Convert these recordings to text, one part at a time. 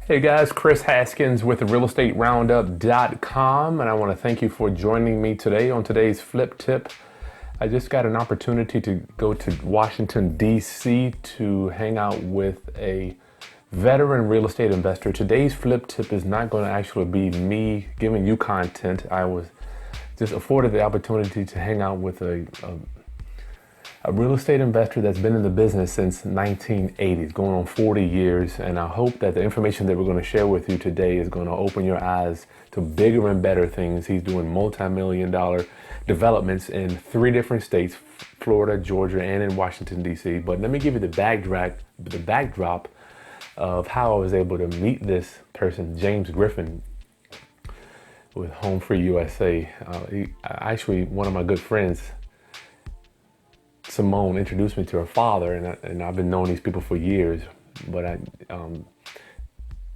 Hey guys, Chris Haskins with realestateroundup.com, and I want to thank you for joining me today on today's flip tip. I just got an opportunity to go to Washington, D.C. to hang out with a veteran real estate investor. Today's flip tip is not going to actually be me giving you content. I was just afforded the opportunity to hang out with a real estate investor that's been in the business since 1980s, going on 40 years. And I hope that the information that we're going to share with you today is going to open your eyes to bigger and better things. He's doing multi-million-dollar developments in 3 different states, Florida, Georgia, and in Washington, D.C. But let me give you the backdrop of how I was able to meet this person, James Griffin, with Home Free USA. Actually, one of my good friends, Simone, introduced me to her father, and I've been knowing these people for years. But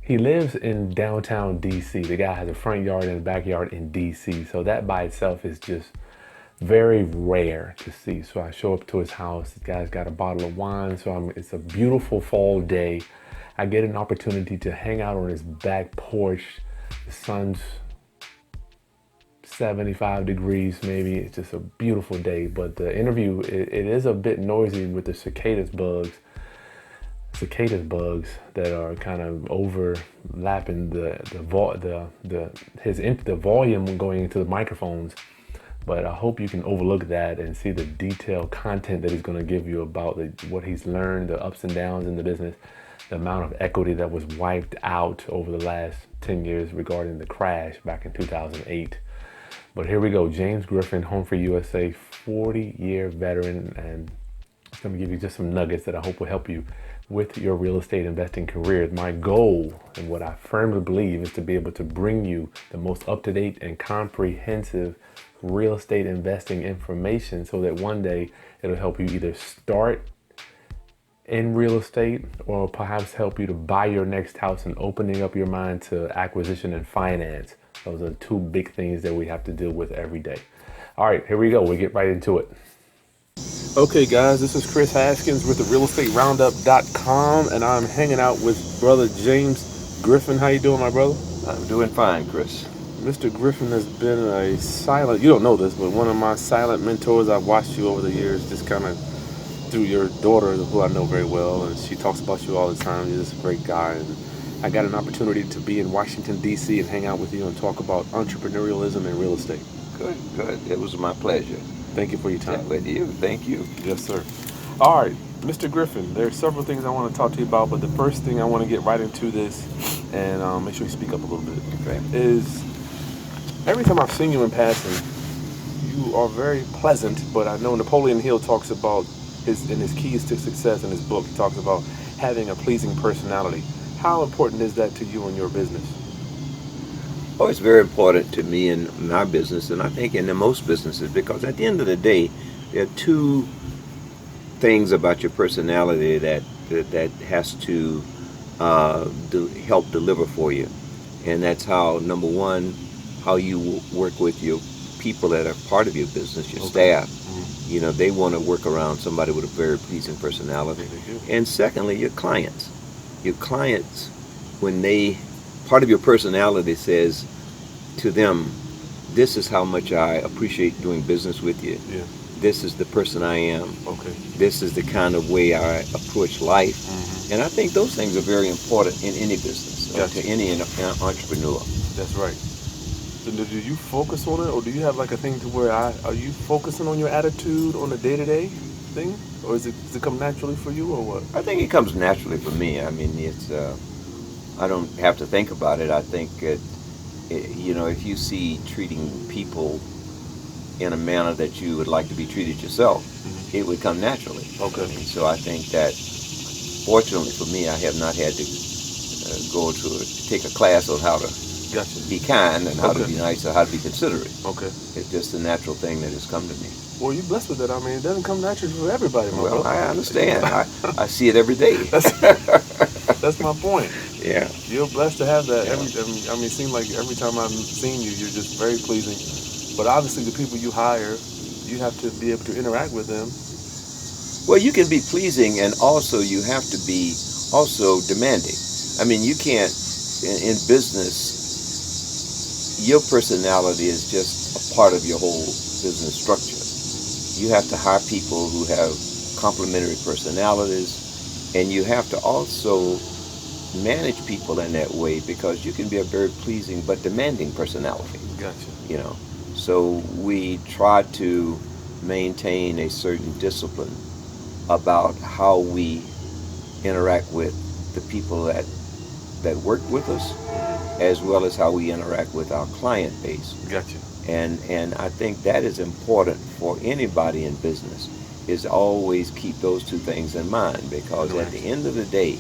he lives in downtown DC. The guy has a front yard and a backyard in DC, so that by itself is just very rare to see. So I show up to his house. The guy's got a bottle of wine, so it's a beautiful fall day. I get an opportunity to hang out on his back porch. The sun's 75 degrees maybe. It's just a beautiful day, but the interview, it is a bit noisy with the cicadas bugs that are kind of overlapping the volume going into the microphones. But I hope you can overlook that and see the detailed content that he's going to give you about what he's learned, the ups and downs in the business, the amount of equity that was wiped out over the last 10 years regarding the crash back in 2008. But here we go. James Griffin, Home Free USA, 40-year veteran, and it's going to give you just some nuggets that I hope will help you with your real estate investing career. My goal, and what I firmly believe, is to be able to bring you the most up-to-date and comprehensive real estate investing information so that one day it'll help you either start in real estate or perhaps help you to buy your next house and opening up your mind to acquisition and finance. Those are 2 big things that we have to deal with every day. All right, here we go. We'll get right into it. Okay, guys, this is Chris Haskins with the realestateroundup.com, and I'm hanging out with brother James Griffin. How you doing, my brother? I'm doing fine, Chris. Mr. Griffin has been a silent, you don't know this, but one of my silent mentors. I've watched you over the years, just kind of through your daughter, who I know very well, and she talks about you all the time. You're just a great guy. And I got an opportunity to be in Washington, D.C. and hang out with you and talk about entrepreneurialism and real estate. Good. It was my pleasure. Thank you for your time. With you. Thank you. Yes, sir. All right, Mr. Griffin, there are several things I want to talk to you about, but the first thing I want to get right into this, and make sure you speak up a little bit, Okay. is every time I've seen you in passing, you are very pleasant, but I know Napoleon Hill talks about in his Keys to Success in his book, he talks about having a pleasing personality. How important is that to you in your business? Oh, it's very important to me in my business, and I think in most businesses, because at the end of the day, there are 2 things about your personality that has to help deliver for you, and that's how, number 1, how you work with your people that are part of your business, your staff. Mm-hmm. You know, they want to work around somebody with a very pleasing personality. And secondly, your clients. Your clients, when part of your personality says to them, this is how much I appreciate doing business with you. Yeah. This is the person I am. Okay. This is the kind of way I approach life. Mm-hmm. And I think those things are very important in any business, Gotcha. to any entrepreneur. That's right. So do you focus on it, or do you have like a thing to where are you focusing on your attitude on a day-to-day thing, or does it come naturally for you, or what? I think it comes naturally for me. I mean, it's I don't have to think about it. I think if you see treating people in a manner that you would like to be treated yourself, mm-hmm. it would come naturally. Okay. So I think that, fortunately for me, I have not had to take a class on how to Gotcha. be kind and how to be nice or how to be considerate. Okay. It's just a natural thing that has come to me. Well, you're blessed with that. I mean, it doesn't come naturally for everybody, my Well, brother. I understand. I see it every day. That's my point. Yeah. You're blessed to have that. Yeah. It seems like every time I've seen you, you're just very pleasing. But obviously, the people you hire, you have to be able to interact with them. Well, you can be pleasing, and also you have to be also demanding. I mean, you can't in business, your personality is just a part of your whole business structure. You have to hire people who have complementary personalities, and you have to also manage people in that way because you can be a very pleasing but demanding personality. Gotcha. You know, so we try to maintain a certain discipline about how we interact with the people that work with us, as well as how we interact with our client base. Gotcha. And I think that is important for anybody in business, is always keep those two things in mind, because at the end of the day,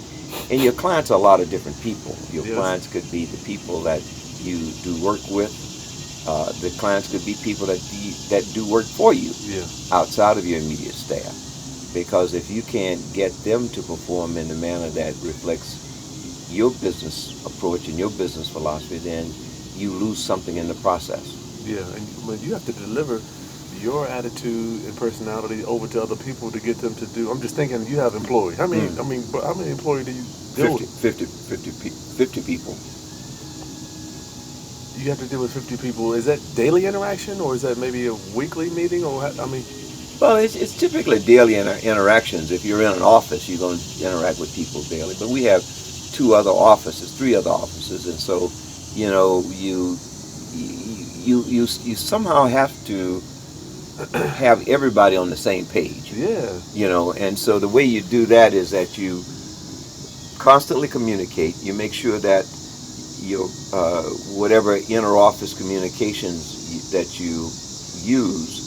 and your clients are a lot of different people. Your clients could be the people that you do work with. The clients could be people that do work for you outside of your immediate staff. Because if you can't get them to perform in the manner that reflects your business approach and your business philosophy, then you lose something in the process. Yeah, but you have to deliver your attitude and personality over to other people to get them to do. I'm just thinking, you have employees. How many employees do you deal with? 50 people. You have to deal with 50 people. Is that daily interaction, or is that maybe a weekly meeting? Or Well, it's typically daily interactions. If you're in an office, you're going to interact with people daily. But we have three other offices, and so you somehow have to have everybody on the same page. Yeah. And so the way you do that is that you constantly communicate. You make sure that your whatever inter-office communications that you use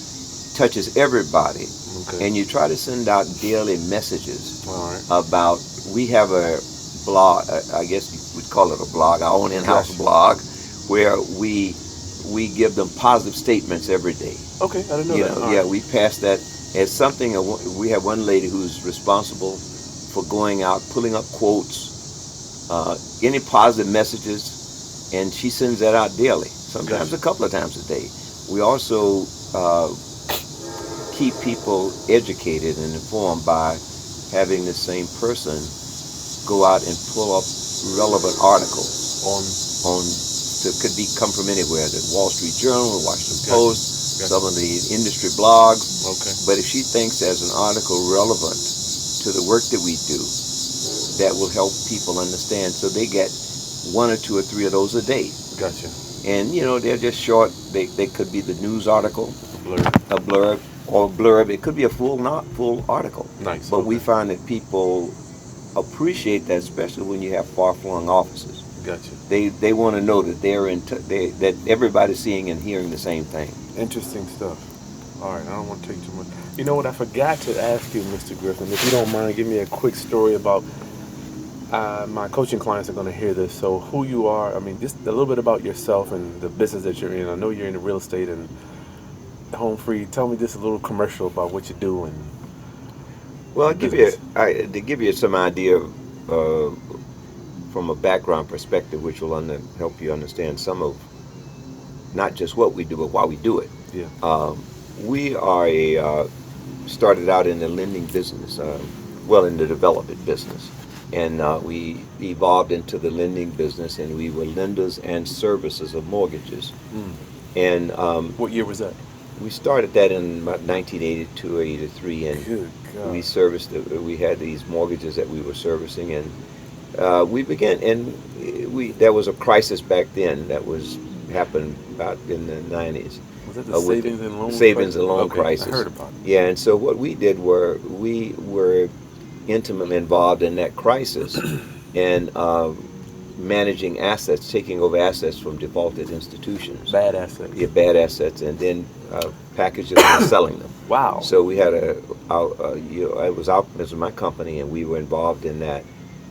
touches everybody. Okay. And you try to send out daily messages about. We have a blog. I guess you would call it a blog, our own in-house blog, where we give them positive statements every day. Okay, I didn't know that. Yeah, we pass that as something. We have one lady who's responsible for going out, pulling up quotes, any positive messages, and she sends that out daily, sometimes a couple of times a day. We also keep people educated and informed by having the same person go out and pull up relevant articles on that could come from anywhere, the Wall Street Journal, the Washington Post, some of the industry blogs. Okay. But if she thinks there's an article relevant to the work that we do, that will help people understand. So they get one or two or three of those a day. Gotcha. And they're just short. They could be the news article, a blurb. It could be a full article. Nice. But we find that people appreciate that, especially when you have far-flung offices. Gotcha. They want to know that that everybody's seeing and hearing the same thing. Interesting stuff. All right, I don't want to take too much. You know what? I forgot to ask you, Mr. Griffin, if you don't mind, give me a quick story about. My coaching clients are going to hear this. So who you are, just a little bit about yourself and the business that you're in. I know you're in the real estate and home free. Tell me just a little commercial about what you do. And well, to give you some idea from a background perspective, which will help you understand some of not just what we do, but why we do it. Yeah. We are started out in the lending business, in the development business. And we evolved into the lending business, and we were lenders and servicers of mortgages. And what year was that? We started that in about 1982 or 83, and Good God. we serviced. We had these mortgages that we were servicing, and we began. And there was a crisis back then that happened about in the 90s. Was that the savings and loan? Savings and loan crisis. I heard about it. Yeah, and so what we did we were intimately involved in that crisis and managing assets, taking over assets from defaulted institutions. Bad assets. Yeah, bad assets, and then packaging them and selling them. Wow. So we had it was my company, and we were involved in that.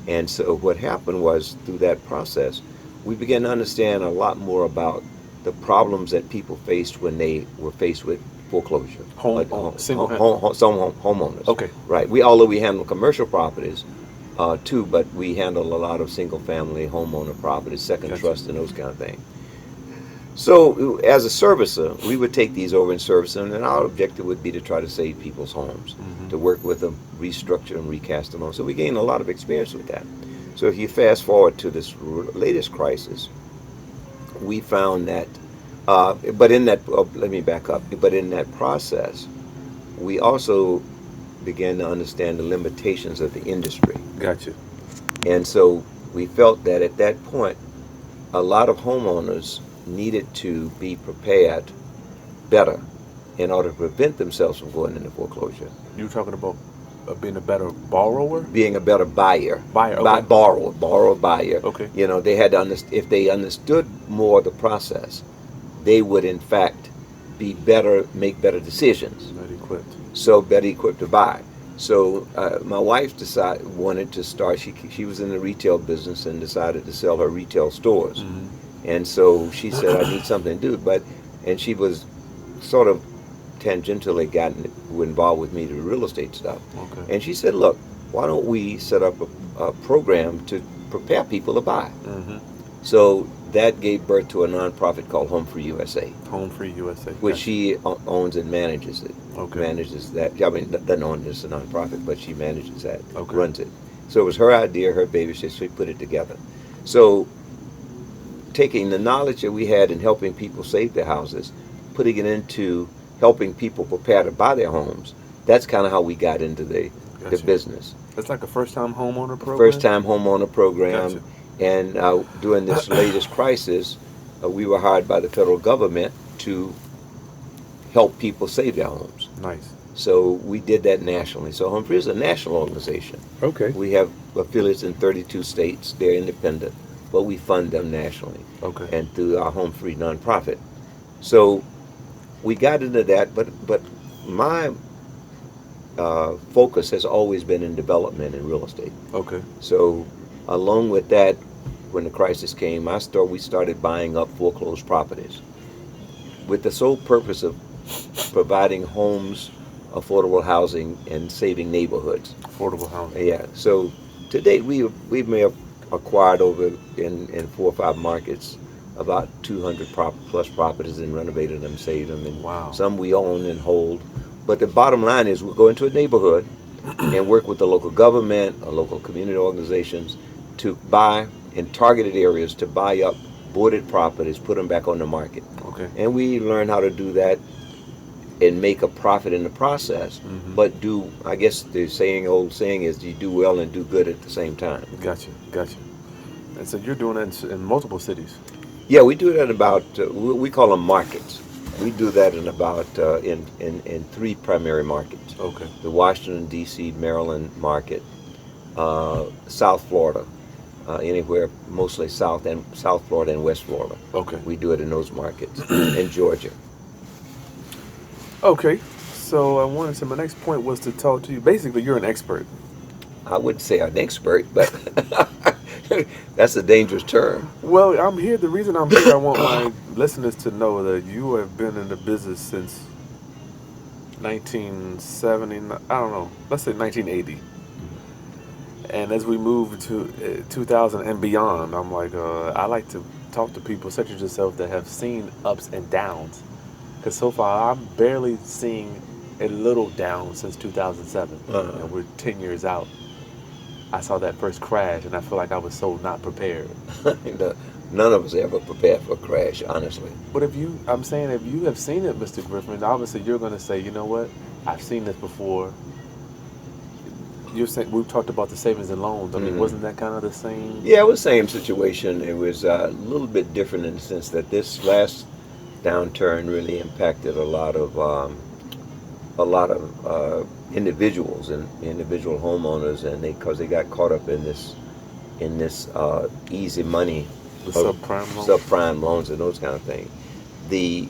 And so what happened was, through that process, we began to understand a lot more about the problems that people faced when they were faced with foreclosure. Homeowners. Okay. Right. Although we handle commercial properties too, but we handle a lot of single-family homeowner properties, second trust, and those kind of things. So as a servicer, we would take these over and service them, and our objective would be to try to save people's homes, to work with them, restructure them, recast them on. So we gained a lot of experience with that. So if you fast forward to this latest crisis, we found that, but in that, let me back up. But in that process, we also began to understand the limitations of the industry. Gotcha. And so we felt that at that point, a lot of homeowners needed to be prepared better in order to prevent themselves from going into foreclosure. You talking about being a better borrower? Being a better buyer. Buyer, okay. Borrower, buyer. Okay. You know, they had to if they understood more of the process, they would in fact be better, make better decisions. Better equipped. So better equipped to buy. So my wife wanted to start. She was in the retail business and decided to sell her retail stores. Mm-hmm. And so she said, "I need something to do." And she was sort of tangentially gotten involved with me to real estate stuff. Okay. And she said, "Look, why don't we set up a program to prepare people to buy?" Mm-hmm. So that gave birth to a nonprofit called Home Free USA. Home Free USA. Which she owns and manages it. Okay. Manages that. I mean, doesn't own it as a nonprofit, but she manages that. Okay. Runs it. So it was her idea, her baby, so we put it together. So taking the knowledge that we had in helping people save their houses, putting it into helping people prepare to buy their homes, that's kind of how we got into the business. It's like a first-time homeowner program? First-time homeowner program. Gotcha. And during this latest crisis, we were hired by the federal government to help people save their homes. Nice. So we did that nationally. So Home Free is a national organization. Okay. We have affiliates in 32 states. They're independent, but we fund them nationally. Okay. And through our Home Free nonprofit. So we got into that, but my focus has always been in development and real estate. Okay. So along with that, when the crisis came, we started buying up foreclosed properties with the sole purpose of providing homes, affordable housing, and saving neighborhoods. Affordable housing. Yeah. So to date, we may have acquired over in 4 or 5 markets about 200 plus properties and renovated them, saved them, and wow. Some we own and hold. But the bottom line is, we'll go into a neighborhood and work with the local government or local community organizations to buy in targeted areas, to buy up boarded properties, put them back on the market. Okay. And we learn how to do that and make a profit in the process, but do, I guess the old saying is, you do well and do good at the same time. Gotcha. And so you're doing that in multiple cities? Yeah, we do that about, we call them markets. We do that in about, in 3 primary markets. Okay. The Washington, D.C., Maryland market, South Florida, anywhere, mostly South Florida and West Florida. Okay. We do it in those markets, and Georgia. Okay, so my next point was to talk to you. Basically, you're an expert. I wouldn't say I'm an expert, but that's a dangerous term. Well, I'm here. The reason I'm here, I want my listeners to know that you have been in the business since 1970. I don't know. Let's say 1980. And as we move to 2000 and beyond, I'm like, I like to talk to people such as yourself that have seen ups and downs. Because so far, I'm barely seeing a little down since 2007. And we're 10 years out. I saw that first crash, and I feel like I was so not prepared. None of us ever prepared for a crash, honestly. But if you have seen it, Mr. Griffin, obviously you're going to say, you know what, I've seen this before. You're saying, we've talked about the savings and loans. I mean, wasn't that kind of the same? Yeah, it was the same situation. It was a little bit different in the sense that this last downturn really impacted a lot of individuals and individual homeowners, and because they got caught up in this easy money, the subprime loans and those kind of things. The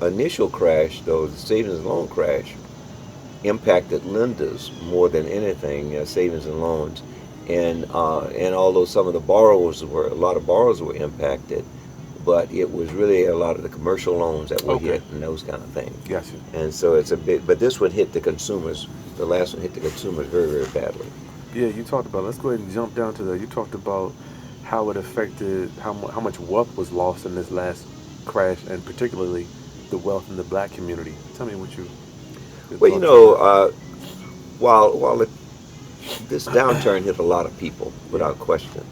initial crash, though, the savings and loan crash, impacted lenders more than anything, savings and loans, and although a lot of borrowers were impacted, but it was really a lot of the commercial loans that were hit and those kind of things. Gotcha. And so it's a bit, but this one hit the consumers. The last one hit the consumers very, very badly. Yeah, you talked about. Let's go ahead and jump down to that. You talked about how it affected how much wealth was lost in this last crash, and particularly the wealth in the black community. Tell me what you. Well, while this downturn hit a lot of people without question.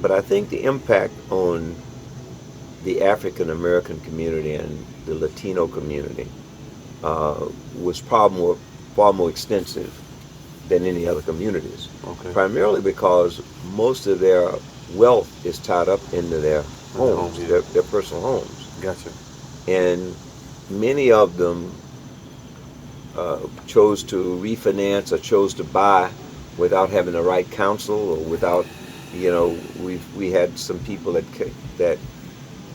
But I think the impact on the African American community and the Latino community was far more extensive than any other communities. Okay. Primarily because most of their wealth is tied up into their homes, their personal homes. Gotcha. And many of them chose to refinance or chose to buy without having the right counsel, or without, we had some people that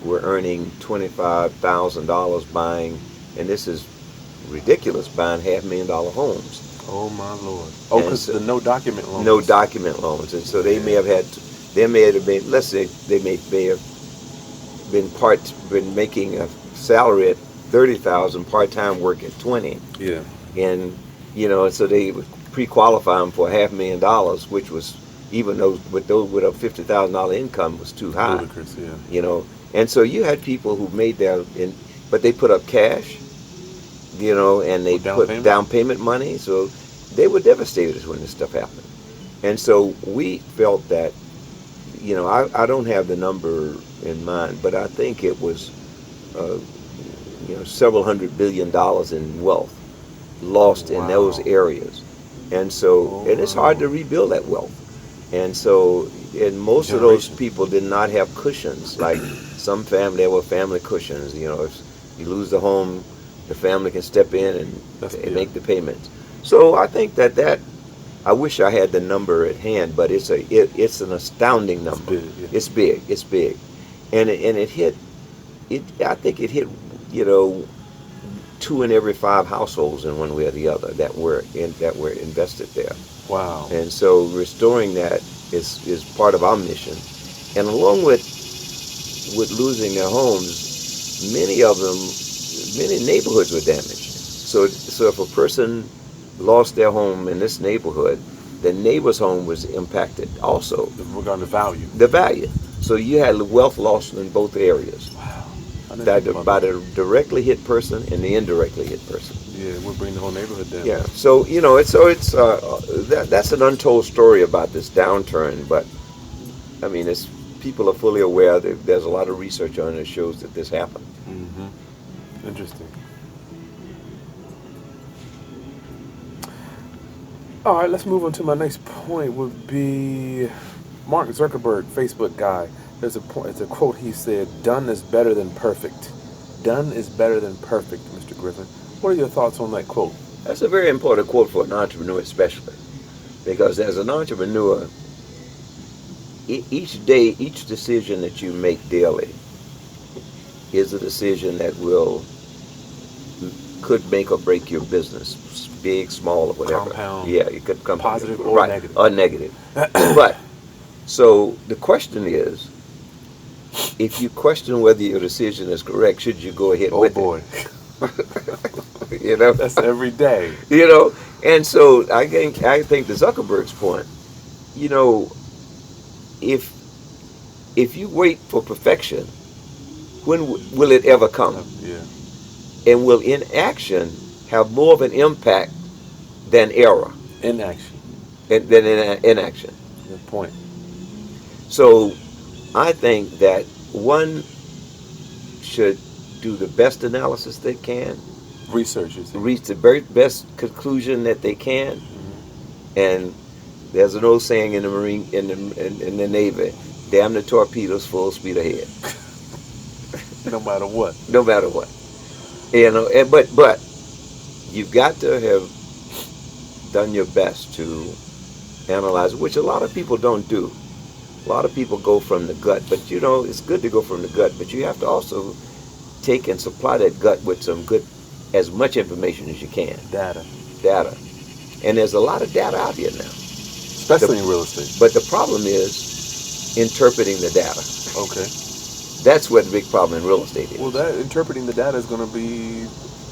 were earning $25,000 buying, and this is ridiculous, buying $500,000 homes. Oh my Lord! Oh, because the no document loans. No document loans, and so they may have been. Let's say they may have been making a salary at $30,000, part-time work at $20,000. Yeah. And so they would pre-qualify them for $500,000, which was, even those with a $50,000 income, was too high. Ludicrous, yeah. And so you had people who made but they put up cash, and they put down payment money, so they were devastated when this stuff happened. And so we felt that, I don't have the number in mind, but I think it was, several $100 billion in wealth lost in those areas. And so, and it's hard to rebuild that wealth. And so, and most of those people did not have cushions. Like some family, there were family cushions. If you lose the home, the family can step in and make the payments. So I think that I wish I had the number at hand, but it's an astounding number. It's big. It's big, and it hit. I think it hit 2 in every 5 households in one way or the other that were invested there. Wow. And so restoring that is part of our mission. And along with losing their homes, many neighborhoods were damaged. So if a person lost their home in this neighborhood, the neighbor's home was impacted also. Regarding the value. The value. So you had wealth lost in both areas. Wow. By the directly hit person and the indirectly hit person. Yeah, we're bringing the whole neighborhood down. Yeah, so that's an untold story about this downturn. But I mean, people are fully aware that there's a lot of research on it that shows that this happened. Mm-hmm. Interesting. All right, let's move on to my next point. Would be Mark Zuckerberg, Facebook guy. It's a quote he said, "Done is better than perfect." Done is better than perfect, Mr. Griffin. What are your thoughts on that quote? That's a very important quote for an entrepreneur especially. Because as an entrepreneur, each day, each decision that you make daily is a decision that could make or break your business, big, small, or whatever. Compound. Yeah, it could come positive or negative. Or negative. But, so the question is, if you question whether your decision is correct, should you go ahead with it? Oh boy. That's every day. And so I think to Zuckerberg's point, if you wait for perfection, when will it ever come? Yeah. And will inaction have more of an impact than error? Inaction. Than inaction. Good point. So I think that one should do the best analysis they can, researchers reach the very best conclusion that they can, and there's an old saying in the Marine in the Navy: "Damn the torpedoes, full speed ahead." No matter what. No matter what. But you've got to have done your best to analyze, which a lot of people don't do. A lot of people go from the gut, but it's good to go from the gut, but you have to also take and supply that gut with as much information as you can. Data. And there's a lot of data out here now. Especially in real estate. But the problem is interpreting the data. Okay. That's what the big problem in real estate is. Well, that interpreting the data is going to be,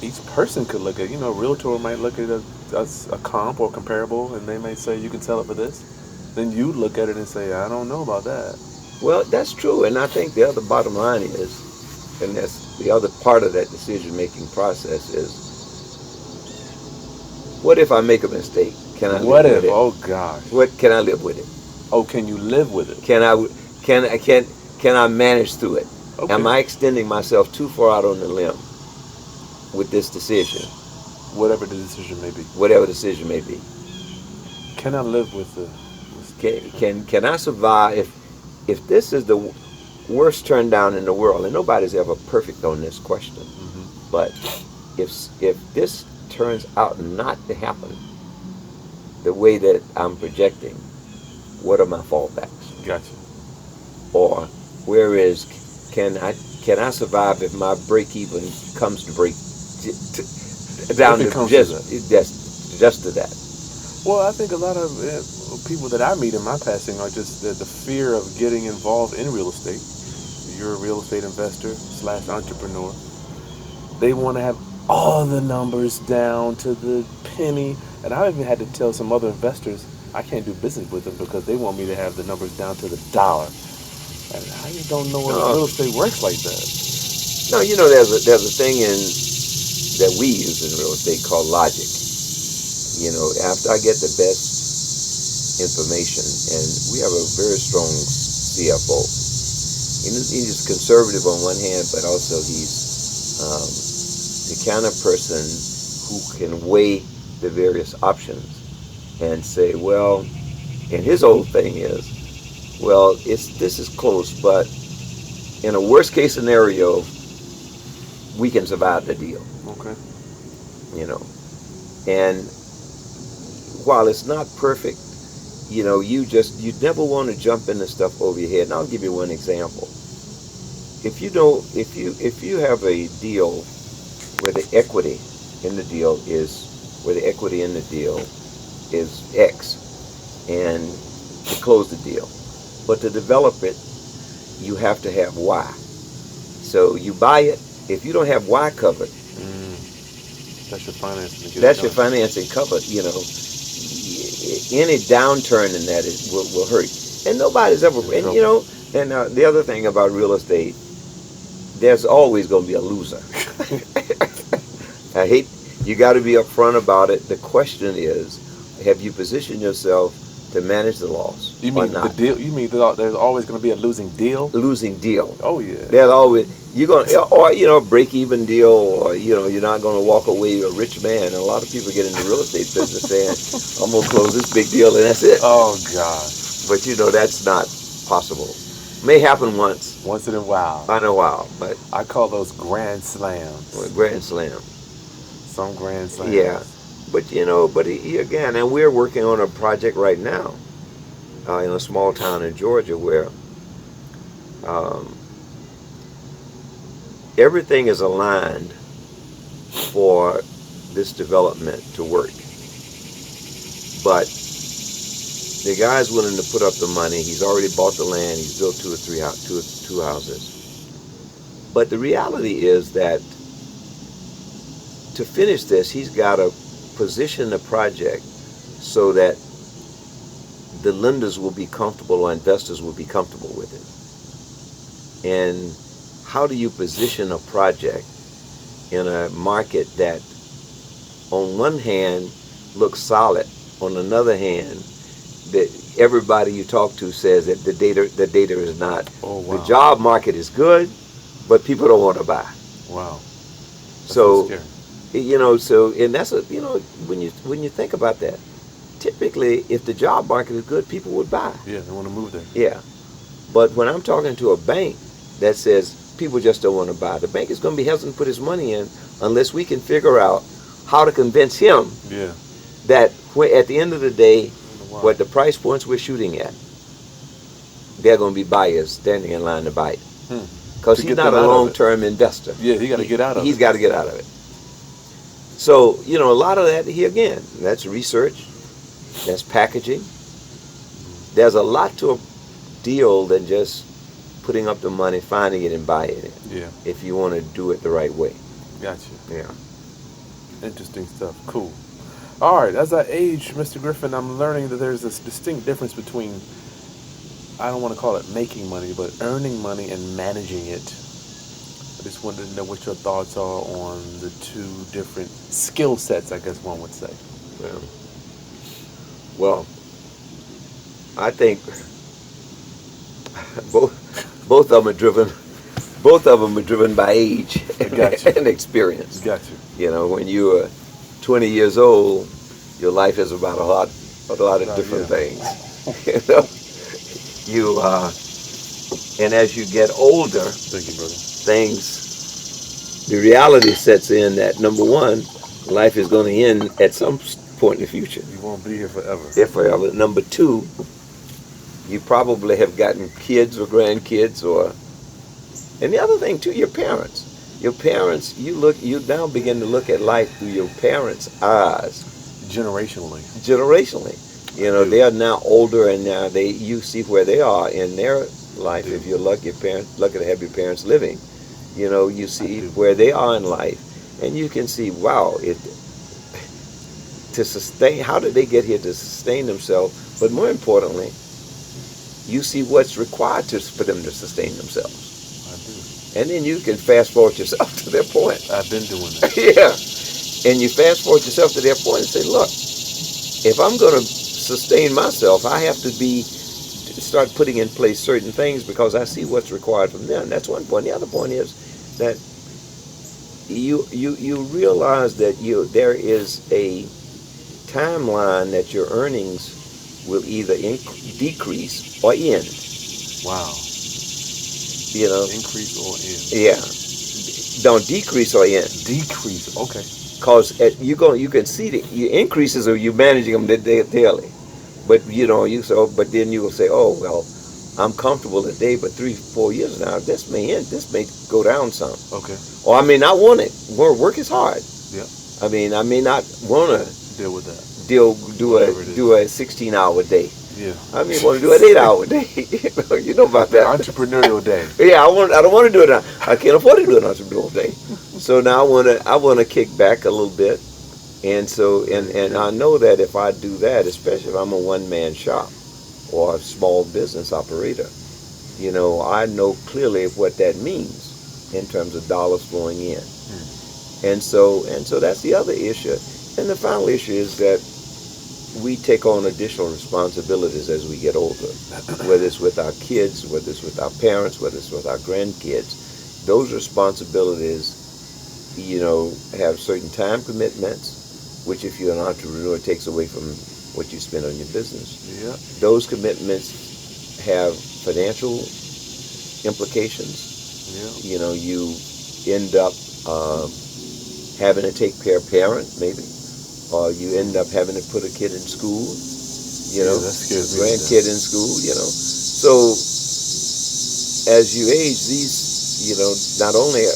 each person could look at, a realtor might look at it as a comp or comparable, and they may say, you can sell it for this. Then you look at it and say, I don't know about that. Well, that's true, and I think the other bottom line is, and that's the other part of that decision-making process is, what if I make a mistake? Can I What live if? with it? Oh gosh. What can I live with it? Oh, can you live with it? Can I manage through it? Okay. Am I extending myself too far out on the limb with this decision? Whatever the decision may be. Whatever decision may be. Can I live with the? Can I survive if this is the worst turn down in the world, and nobody's ever perfect on this question, but if this turns out not to happen the way that I'm projecting, what are my fallbacks? Gotcha. Or can I survive if my break even comes to break down to just to that? Well, I think a lot of people that I meet in my passing are just the fear of getting involved in real estate. You're a real estate investor / entrepreneur. They want to have all the numbers down to the penny. And I even had to tell some other investors I can't do business with them because they want me to have the numbers down to the dollar. And I just don't know if real estate works like that. No, there's a thing that we use in real estate called logic. After I get the best information, and we have a very strong CFO. He's conservative on one hand, but also he's the kind of person who can weigh the various options and say, well, and his old thing is, well, this is close, but in a worst case scenario, we can survive the deal. Okay. And while it's not perfect, you never want to jump into stuff over your head. And I'll give you one example. If you have a deal where the equity in the deal is X, and to close the deal, but to develop it, you have to have Y. So you buy it. If you don't have Y covered, that's your financing. That's your financing covered. Any downturn in that will hurt. And nobody's ever. And the other thing about real estate, there's always going to be a loser. You got to be upfront about it. The question is, have you positioned yourself to manage the loss? You mean the deal? You mean there's always going to be a losing deal? Losing deal. Oh yeah. There's always or break even deal, or you're not going to walk away a rich man. And a lot of people get in the real estate business saying, I'm going to close this big deal and that's it. Oh gosh. But that's not possible. May happen once. Once in a while. In a while, but I call those grand slams. Grand slam. Some grand slams. Yeah, but again, and we're working on a project right now in a small town in Georgia where everything is aligned for this development to work, but the guy's willing to put up the money. He's already bought the land. He's built two houses. But the reality is that to finish this, he's got to position the project so that the lenders will be comfortable or investors will be comfortable with it. And how do you position a project in a market that on one hand looks solid, on another hand that everybody you talk to says that the data is not. Oh, wow. The job market is good, but people don't want to buy. Wow. That's So scary. And that's when you think about that, typically if the job market is good, people would buy. Yeah, they want to move there. Yeah. But when I'm talking to a bank that says people just don't want to buy, the bank is going to be hesitant to put his money in unless we can figure out how to convince him that at the end of the day, what the price points we're shooting at, they're going to be buyers standing in line to buy it. Because he's not a long-term investor. Yeah, he got to get out of it. He's got to get out of it. So, a lot of that, that's research, that's packaging. There's a lot to a deal than just putting up the money, finding it, and buying it. Yeah. If you want to do it the right way. Gotcha. Yeah. Interesting stuff. Cool. All right. As I age, Mr. Griffin, I'm learning that there's this distinct difference between, I don't want to call it making money, but earning money and managing it. I just wanted to know what your thoughts are on the two different skill sets, I guess one would say. Well, Well, I think both of them are driven. Both of them are driven by age Got you. and experience. Got you. You know, when you are 20 years old, your life is about a lot of different things. You know, you and as you get older, Thank you, brother. the reality sets in that number one, life is going to end at some point in the future. You won't be here forever. If forever. Number two, you probably have gotten kids or grandkids and the other thing too, your parents. Your parents, you now begin to look at life through your parents' eyes. Generationally. You know, they are now older, and now you see where they are in their life. If you're lucky to have your parents living, you know, you see where they are in life, and you can see, wow, how did they get here to sustain themselves? But more importantly, you see what's required for them to sustain themselves. And then you can fast forward yourself to their point. I've been doing that. Yeah. And you fast forward yourself to their point and say, look, if I'm going to sustain myself, I have to start putting in place certain things because I see what's required from them. That's one point. The other point is that you realize that there is a timeline that your earnings will either decrease or end. Wow. You know, increase or end? Yeah, don't decrease or end. Decrease, okay. Because you can see your increases are you managing them daily, but but then you will say, oh well, I'm comfortable today, but 3-4 years now this may end. This may go down some. Okay. Or I may not want it. Work is hard. Yeah. I mean, I may not want to deal with that. Do a 16-hour day. Yeah. I mean, want to do an 8-hour day. You know about that. Entrepreneurial day. Yeah, I don't want to do it now. I can't afford to do an entrepreneurial day. So now I want to kick back a little bit, and so and I know that if I do that, especially if I'm a one-man shop or a small business operator, you know, I know clearly what that means in terms of dollars flowing in, and so that's the other issue. And the final issue is that we take on additional responsibilities as we get older, whether it's with our kids, whether it's with our parents, whether it's with our grandkids. Those responsibilities, you know, have certain time commitments, which if you're an entrepreneur, takes away from what you spend on your business. Yeah. Those commitments have financial implications. Yeah. You know, you end up having to take care of parent, maybe. Or you end up having to put a kid in school, you know, grandkid in school, you know. So as you age, not only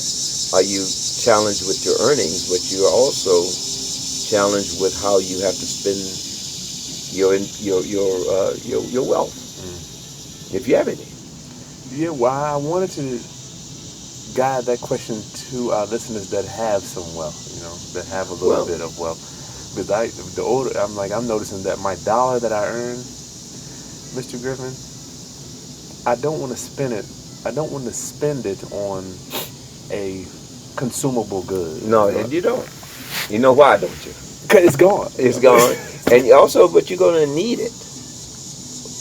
are you challenged with your earnings, but you are also challenged with how you have to spend your wealth, if you have any. Yeah, well, I wanted to guide that question to our listeners that have some wealth, you know, that have a little bit of wealth. Because I'm noticing that my dollar that I earn, Mr. Griffin, I don't want to spend it. I don't want to spend it on a consumable good. No, and you don't. You know why, don't you? Because it's gone. It's gone. And also, but you're going to need it.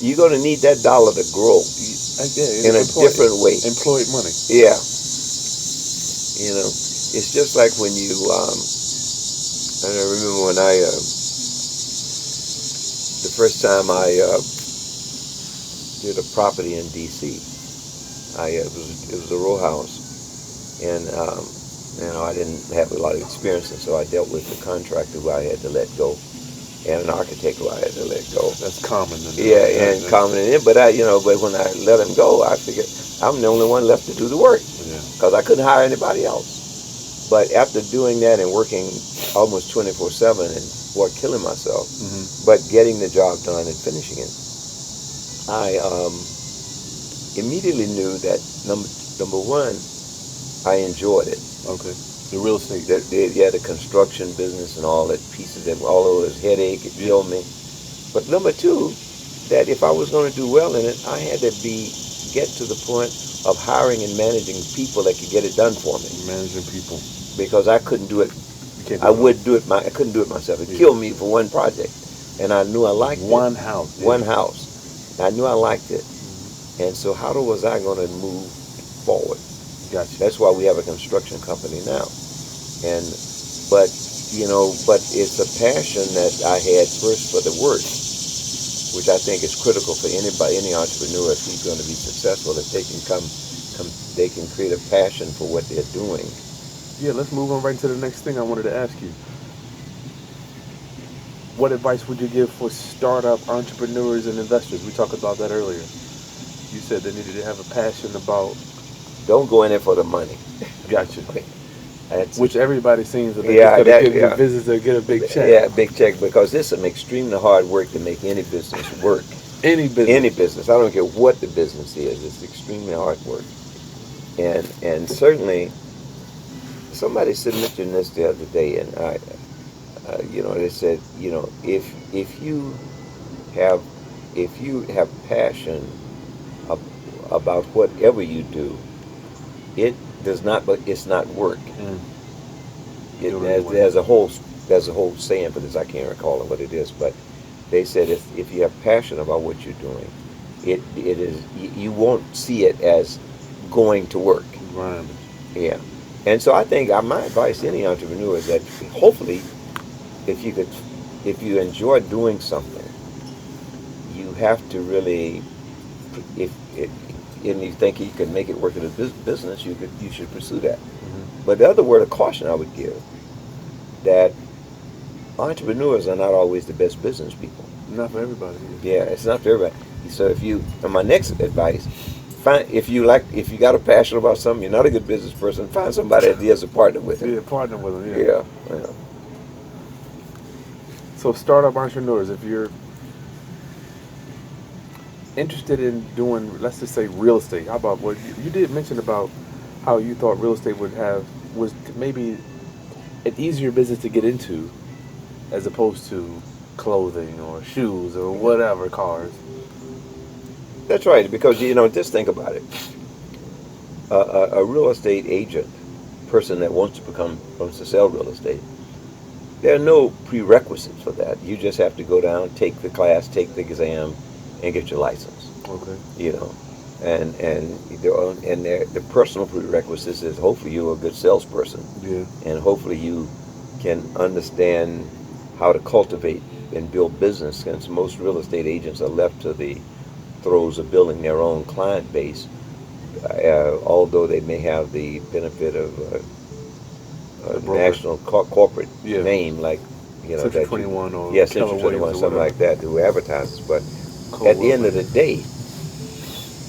You're going to need that dollar to grow in a different way. Employed money. Yeah. You know, it's just like when you. I remember when the first time I did a property in D.C. It was a row house, and you know, I didn't have a lot of experience, and so I dealt with a contractor who I had to let go, and an architect who I had to let go. That's common. Common in it. But but when I let him go, I figured I'm the only one left to do the work because I couldn't hire anybody else. But after doing that and working almost 24/7 and killing myself, but getting the job done and finishing it, I immediately knew that number one, I enjoyed it. Okay. The real estate. The construction business and all that pieces of all of his headache, it killed me. But number two, that if I was going to do well in it, I had to get to the point of hiring and managing people that could get it done for me. Managing people. Because I couldn't do it. I couldn't do it myself. It killed me for one project. and I knew I liked One house. one house. I knew I liked it, and so how was I going to move forward? Gotcha. That's why we have a construction company now, and but but it's a passion that I had first for the work, which I think is critical for anybody, any entrepreneur, if he's going to be successful, if they can they can create a passion for what they're doing. Yeah, let's move on right to the next thing I wanted to ask you. What advice would you give for startup entrepreneurs and investors? We talked about that earlier. You said they needed to have a passion about. Don't go in there for the money. Gotcha. That's, Which everybody seems that they're yeah, just going to that, get yeah. the business to get a big check. Yeah, big check, because it's some extremely hard work to make any business work. Any business. Any business. I don't care what the business is. It's extremely hard work. And certainly, somebody said mentioned this the other day, and they said, if you have passion about whatever you do, it does not, but it's not work. There's a whole saying for this. I can't recall what it is, but they said if you have passion about what you're doing, it is, you won't see it as going to work. Right. Yeah. And so I think my advice to any entrepreneur is that hopefully, if you enjoy doing something, you have to really, and you think you can make it work in a business, you should pursue that. But the other word of caution I would give, that entrepreneurs are not always the best business people. Not for everybody. Yeah, it's not for everybody. So my next advice, if you got a passion about something, you're not a good business person, find somebody that is a partner with you. Yeah, partner with them. Yeah. So startup entrepreneurs, if you're interested in doing, let's just say, real estate, how about what you did mention about how you thought real estate was maybe an easier business to get into as opposed to clothing or shoes or whatever, cars. That's right, because just think about it. A real estate agent, person that wants to sell real estate, there are no prerequisites for that. You just have to go down, take the class, take the exam, and get your license. Okay. And the personal prerequisites is hopefully you're a good salesperson. Yeah. And hopefully you can understand how to cultivate and build business, since most real estate agents are left to the throes of building their own client base, although they may have the benefit of a national corporate name, like Century 21 or Century 21, something like that, who advertises. But at the end of the day,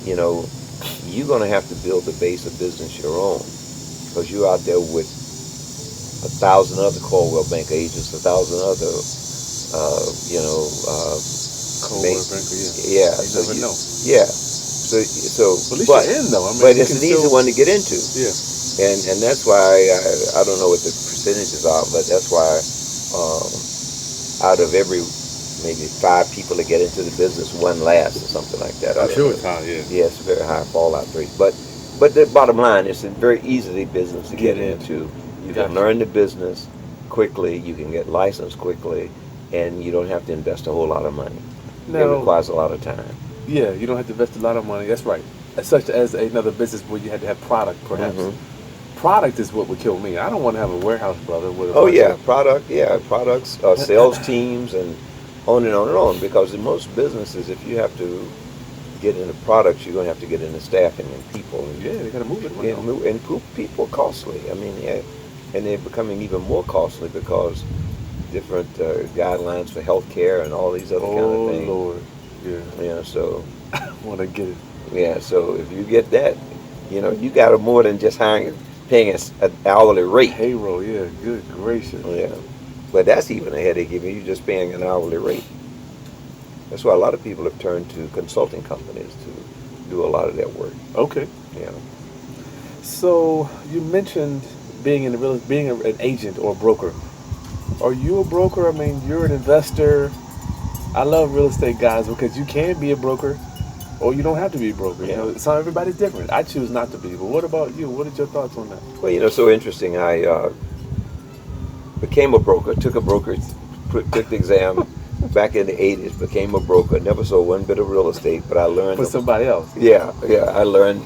you're going to have to build a base of business your own, because you're out there with 1,000 other Coldwell Banker agents, 1,000 other, Coldwell Banker, yeah. You never know. Yeah. So, at least you're in, though. I mean, but it's an easy one to get into. Yeah. And that's why I don't know what the percentages are, but that's why out of every maybe 5 people that get into the business, one lasts or something like that. I'm sure it's high, yeah. Yeah, it's a very high fallout rate. But the bottom line, it's a very easy business to get into. You can learn the business quickly, you can get licensed quickly, and you don't have to invest a whole lot of money. It requires a lot of time. Yeah, you don't have to invest a lot of money. That's right. Such as another business where you had to have product, perhaps. Product is what would kill me. I don't want to have a warehouse, brother. With products, sales teams, and on and on and on. Because in most businesses, if you have to get into products, you're going to have to get into staffing and people. And, they got to move it. And people are costly. I mean, and they're becoming even more costly because different guidelines for health care and all these other kind of things. Oh, Lord. Yeah. So. I want to get it. Yeah, so if you get that, you got to more than just paying an hourly rate. Payroll, yeah, good gracious. Yeah, but that's even a headache if you're just paying an hourly rate. That's why a lot of people have turned to consulting companies to do a lot of their work. Okay. Yeah. So you mentioned being an agent or a broker. Are you a broker? I mean, you're an investor. I love real estate guys because you can be a broker, or you don't have to be a broker. Yeah. So everybody's different. I choose not to be. But what about you? What are your thoughts on that? Well, so interesting. I became a broker, took the exam, back in the 80s, became a broker, never sold one bit of real estate, but I learned. For somebody else. Yeah, yeah, I learned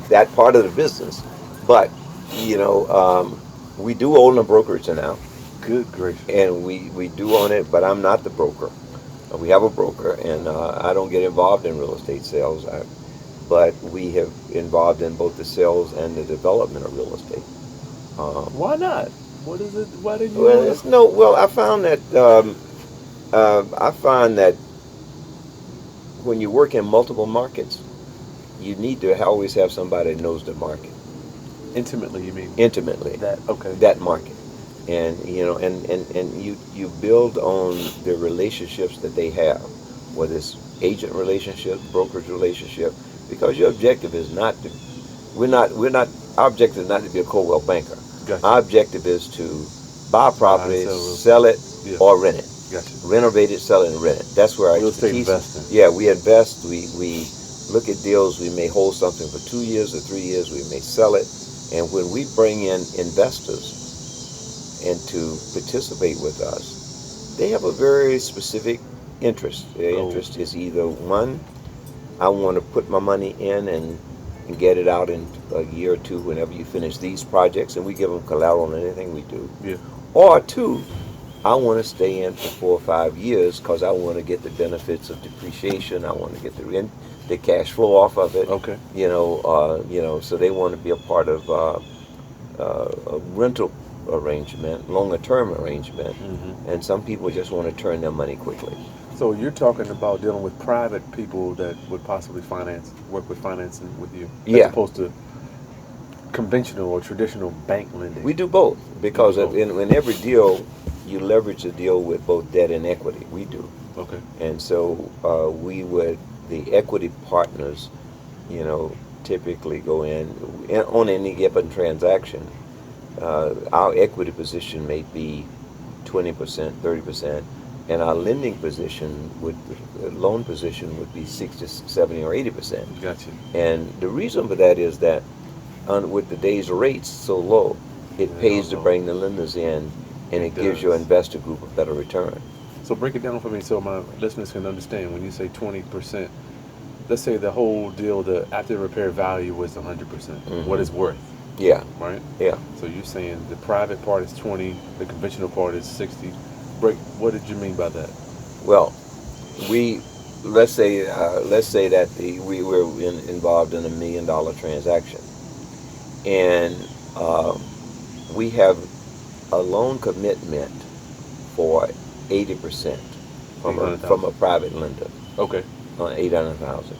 that part of the business. But, we do own a brokerage now, Good gracious. and we do own it, but I'm not the broker. We have a broker, and I don't get involved in real estate sales, but we have involved in both the sales and the development of real estate. Why not? What is it? Why didn't you? Well, it's no. Well, I find that when you work in multiple markets, you need to always have somebody that knows the market Intimately, you mean? intimately, That okay. that market, and you build on the relationships that they have, whether it's agent relationship, brokerage relationship, because your objective is not to. We're not. Our objective is not to be a Coldwell banker. Gotcha. Our objective is to buy property, sell, sell it, yeah. or rent it. Gotcha. Renovate it, sell it, and rent it. That's where our Real estate expertise. investing. Yeah, we invest. We look at deals. We may hold something for 2 years or 3 years. We may sell it, and when we bring in investors and to participate with us, they have a very specific interest. Their interest is either one, I want to put my money in and get it out in a year or two whenever you finish these projects, and we give them collateral on anything we do. Yeah. Or two, I want to stay in for 4 or 5 years because I want to get the benefits of depreciation. I want to get the cash flow off of it. Okay. So they want to be a part of a rental arrangement, longer term arrangement, and some people just want to turn their money quickly. So you're talking about dealing with private people that would possibly work with financing with you, Yeah. as opposed to conventional or traditional bank lending. We do both because both. in every deal, you leverage the deal with both debt and equity. We do. Okay. And so the equity partners, typically go in on any given transaction. Our equity position may be 20%, 30%, and our loan position would be 60, 70, or 80%. Gotcha. And the reason for that is that with today's rates so low, it pays to bring the lenders in, and it gives your investor group a better return. So break it down for me so my listeners can understand. When you say 20%, let's say the whole deal, the after repair value was 100%. What it's worth. Yeah. Right? Yeah. So you're saying the private part is 20, the conventional part is 60. What did you mean by that? Well, let's say that we were involved in $1 million transaction, and we have a loan commitment for 80% from a private lender. Okay. On $800,000.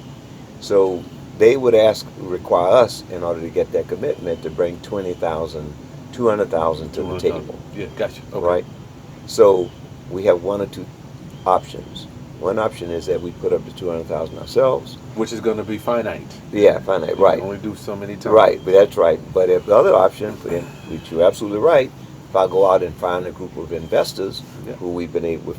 So they would require us in order to get that commitment to bring $200,000 to the table. Yeah, gotcha. Okay. Right. So we have one or two options. One option is that we put up to $200,000 ourselves, which is going to be finite. Yeah, finite. You right. can only do so many times. Right, but that's right. But if the other option, which you're absolutely right, if I go out and find a group of investors who we're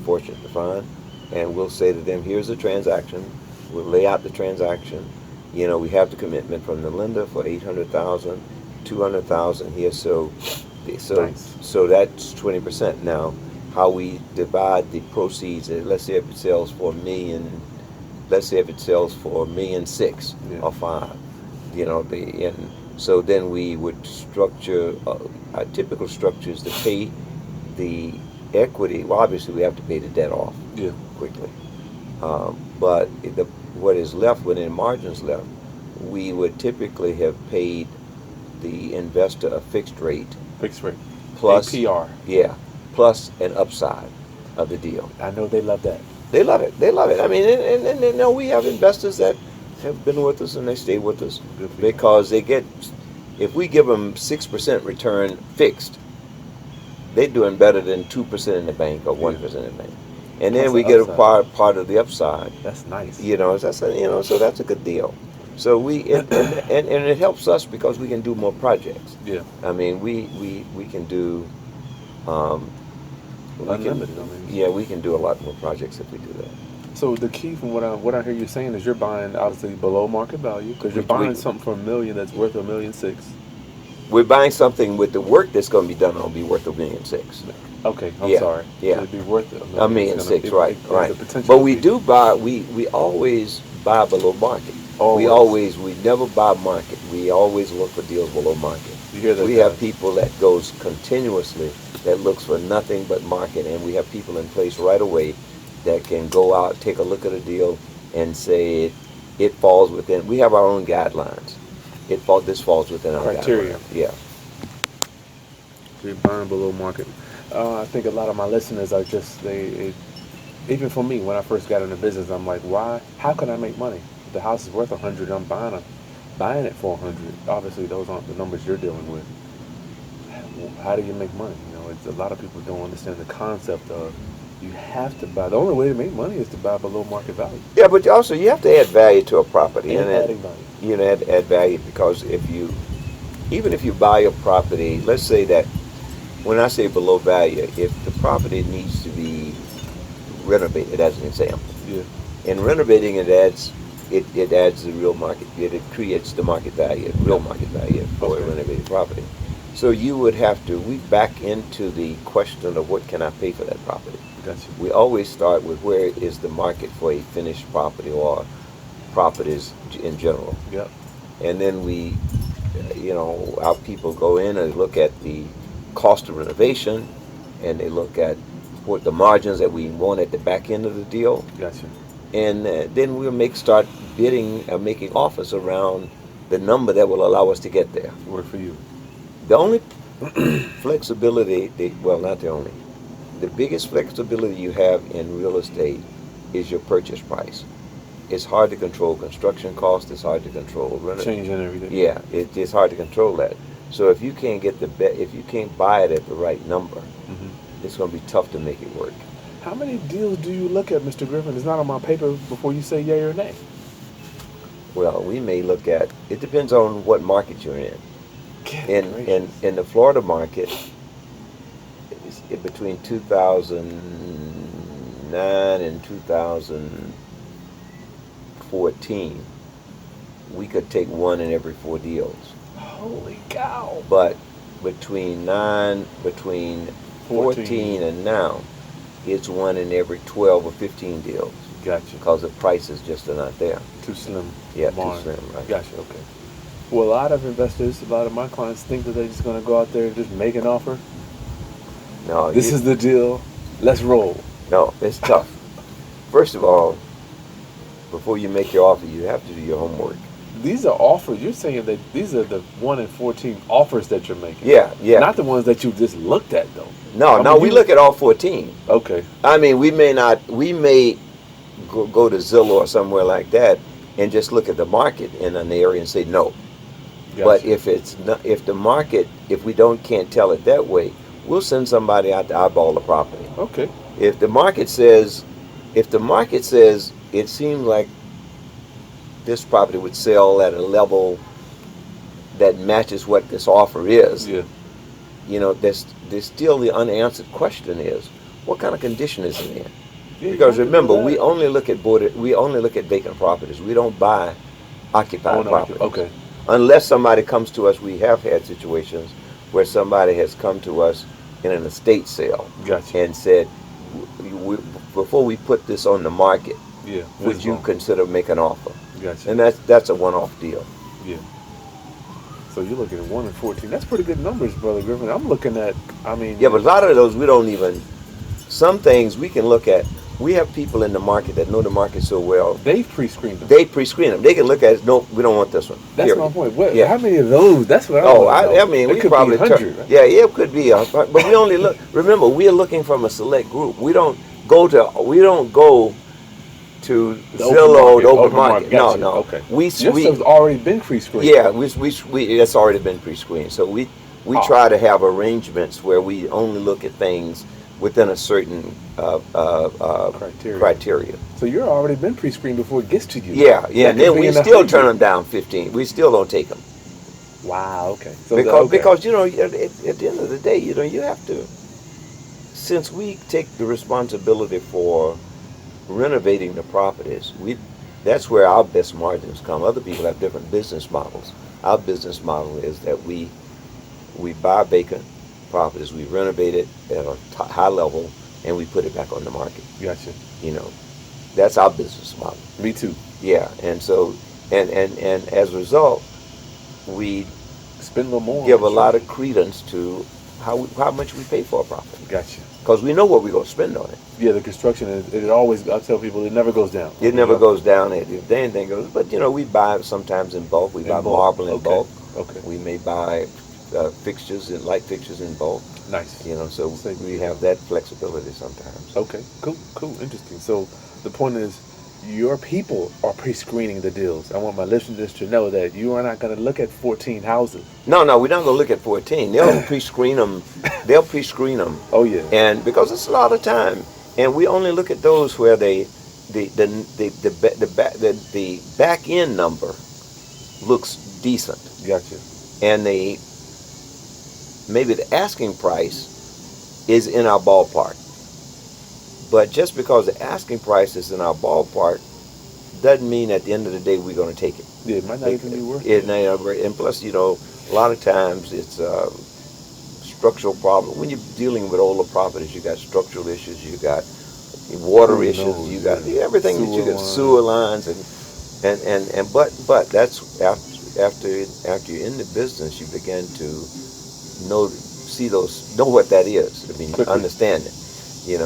fortunate to find, and we'll say to them, here's the transaction. We'll lay out the transaction. We have the commitment from the lender for $800,000, $200,000 here. So Nice. So that's 20%. Now, how we divide the proceeds? Let's say if it sells for $1 million. Let's say if it sells for $1.6 million or $5 million. And so then we would structure. Our typical structure is to pay the equity. Well, obviously we have to pay the debt off. Yeah. Quickly. But what is left, when the margins left, we would typically have paid the investor a fixed rate. Fixed rate. Plus APR. Yeah. Plus an upside of the deal. I know they love that. They love it. They love it. I mean, and we have investors that have been with us and they stay with us because they get. If we give them 6% return fixed, they're doing better than 2% in the bank or 1% in the bank. And then we get a part of the upside. That's nice. So that's a good deal. So and it helps us because we can do more projects. Yeah. I mean, we can do. Unlimited. We can do a lot more projects if we do that. So the key from what I hear you saying is you're buying obviously below market value because you're buying something for $1 million that's worth $1.6 million. we're buying something with the work that's going to be done. It'll be worth $1.6 million. Okay, I'm Yeah, sorry. yeah. So it'd be worth it. $1.6 million, right, right. The potential But to we be- do buy. We always buy below market. Always. We never buy market. We always look for deals below market. You hear that? We guys? have people that goes continuously that looks for nothing but market, and we have people in place right away that can go out, take a look at a deal, and say it falls within. We have our own guidelines. This falls within our Criteria. guidelines. Yeah. We're buying below market. I think a lot of my listeners are just even for me, when I first got into business, I'm like, why? How can I make money? If the house is worth 100, I'm buying it for 100. Obviously, those aren't the numbers you're dealing with. How do you make money? It's a lot of people don't understand the concept of you have to buy. The only way to make money is to buy below market value. Yeah, but also you have to add value to a property, And and adding value. add value, because even if you buy a property, let's say that when I say below value, if the property needs to be renovated, as an example, Yeah. in renovating it adds the real market. It creates the market value, real market value for a renovated property. So we back into the question of what can I pay for that property. Gotcha. We always start with where is the market for a finished property or properties in general. Yep. And then our people go in and look at the cost of renovation, and they look at what the margins that we want at the back end of the deal. Gotcha. And then we'll start bidding, making offers around the number that will allow us to get there. Work for you. The only flexibility, not the only, the biggest flexibility you have in real estate is your purchase price. It's hard to control construction costs. It's hard to control rent. Changing everything. Yeah, it's hard to control that. So if you can't if you can't buy it at the right number, it's going to be tough to make it work. How many deals do you look at, Mr. Griffin? It's not on my paper before you say yay or nay. Well, we may look at. It depends on what market you're in. In the Florida market, between 2009 and 2014, we could take one in every 4 deals. Holy cow! But between 14 and now, it's one in every 12 or 15 deals. Gotcha. Because the prices just are not there. Too slim. Yeah, Barn. too slim, right. Gotcha, okay. Well, a lot of investors, a lot of my clients think that they're just going to go out there and just make an offer. No, This is the deal. Let's roll. No, it's tough. First of all, before you make your offer, you have to do your homework. These are offers. You're saying that these are the 1 in 14 offers that you're making. Yeah, yeah. Not the ones that you just looked at, though. No, we look at all 14. Okay. I mean, we may go to Zillow or somewhere like that and just look at the market in an area and say no. Gotcha. But if we can't tell it that way, we'll send somebody out to eyeball the property. Okay. If the market says it seems like this property would sell at a level that matches what this offer is, Yeah. there's still the unanswered question is, what kind of condition is it in? Yeah, Because you remember, know that. we only look at vacant properties. We don't buy occupied properties. Okay. Unless somebody comes to us. We have had situations where somebody has come to us in an estate sale Gotcha. and said, before we put this on the market, Yeah. would you consider making an offer? Gotcha. And that's a one-off deal. Yeah. So you're looking at 1 in 14. That's pretty good numbers, Brother Griffin. I'm looking at, Yeah, but a lot of those we don't even. Some things we can look at. We have people in the market that know the market so well. they've pre-screened them. They pre-screen them. They can look at it. No, we don't want this one. That's Period. my point. What, Yeah. How many of those? That's what I Oh, want to know. I mean, It we could probably be 100, right? Yeah, it could be. But we only look. Remember, we are looking from a select group. We don't go to The Zillow, the open market. market. Gotcha. No. Okay. We Yours already been pre-screened. Yeah, it's already been pre-screened. So we try to have arrangements where we only look at things within a certain criteria. So you're already been pre-screened before it gets to you. Yeah. And then we still turn them down 15. We still don't take them. Wow. Okay. So Because at the end of the day, you have to. Since we take the responsibility for renovating the properties, that's where our best margins come. Other people have different business models. Our business model is that we We buy vacant properties, we renovate it at a high level, and we put it back on the market. Gotcha. You know, that's our business model. Me too. Yeah, and so, and as a result, we Spend a little more. give a lot of credence to how much we pay for a property. Gotcha. Because we know what we're going to spend on it. Yeah, the construction it always. I tell people it never goes down. It never goes down. If anything goes, but we buy sometimes in bulk. We buy marble in bulk. Okay. We may buy fixtures and light fixtures in bulk. Nice. So we have that flexibility sometimes. Okay. Cool. Interesting. So the point is, your people are pre-screening the deals. I want my listeners to know that you are not going to look at 14 houses. No, we're not going to look at 14. They'll pre-screen them. They'll pre-screen them. Oh yeah. And because it's a lot of time, and we only look at those where the back end number looks decent, Gotcha. and maybe the asking price is in our ballpark. But just because the asking price is in our ballpark doesn't mean at the end of the day we're going to take it. Yeah, it might not even be worth it. And plus, a lot of times it's structural problem. When you're dealing with older properties, you got structural issues, you got water issues, you got everything that you got, sewer lines, but that's after you're in the business, you begin to know what that is. I mean, understand it. You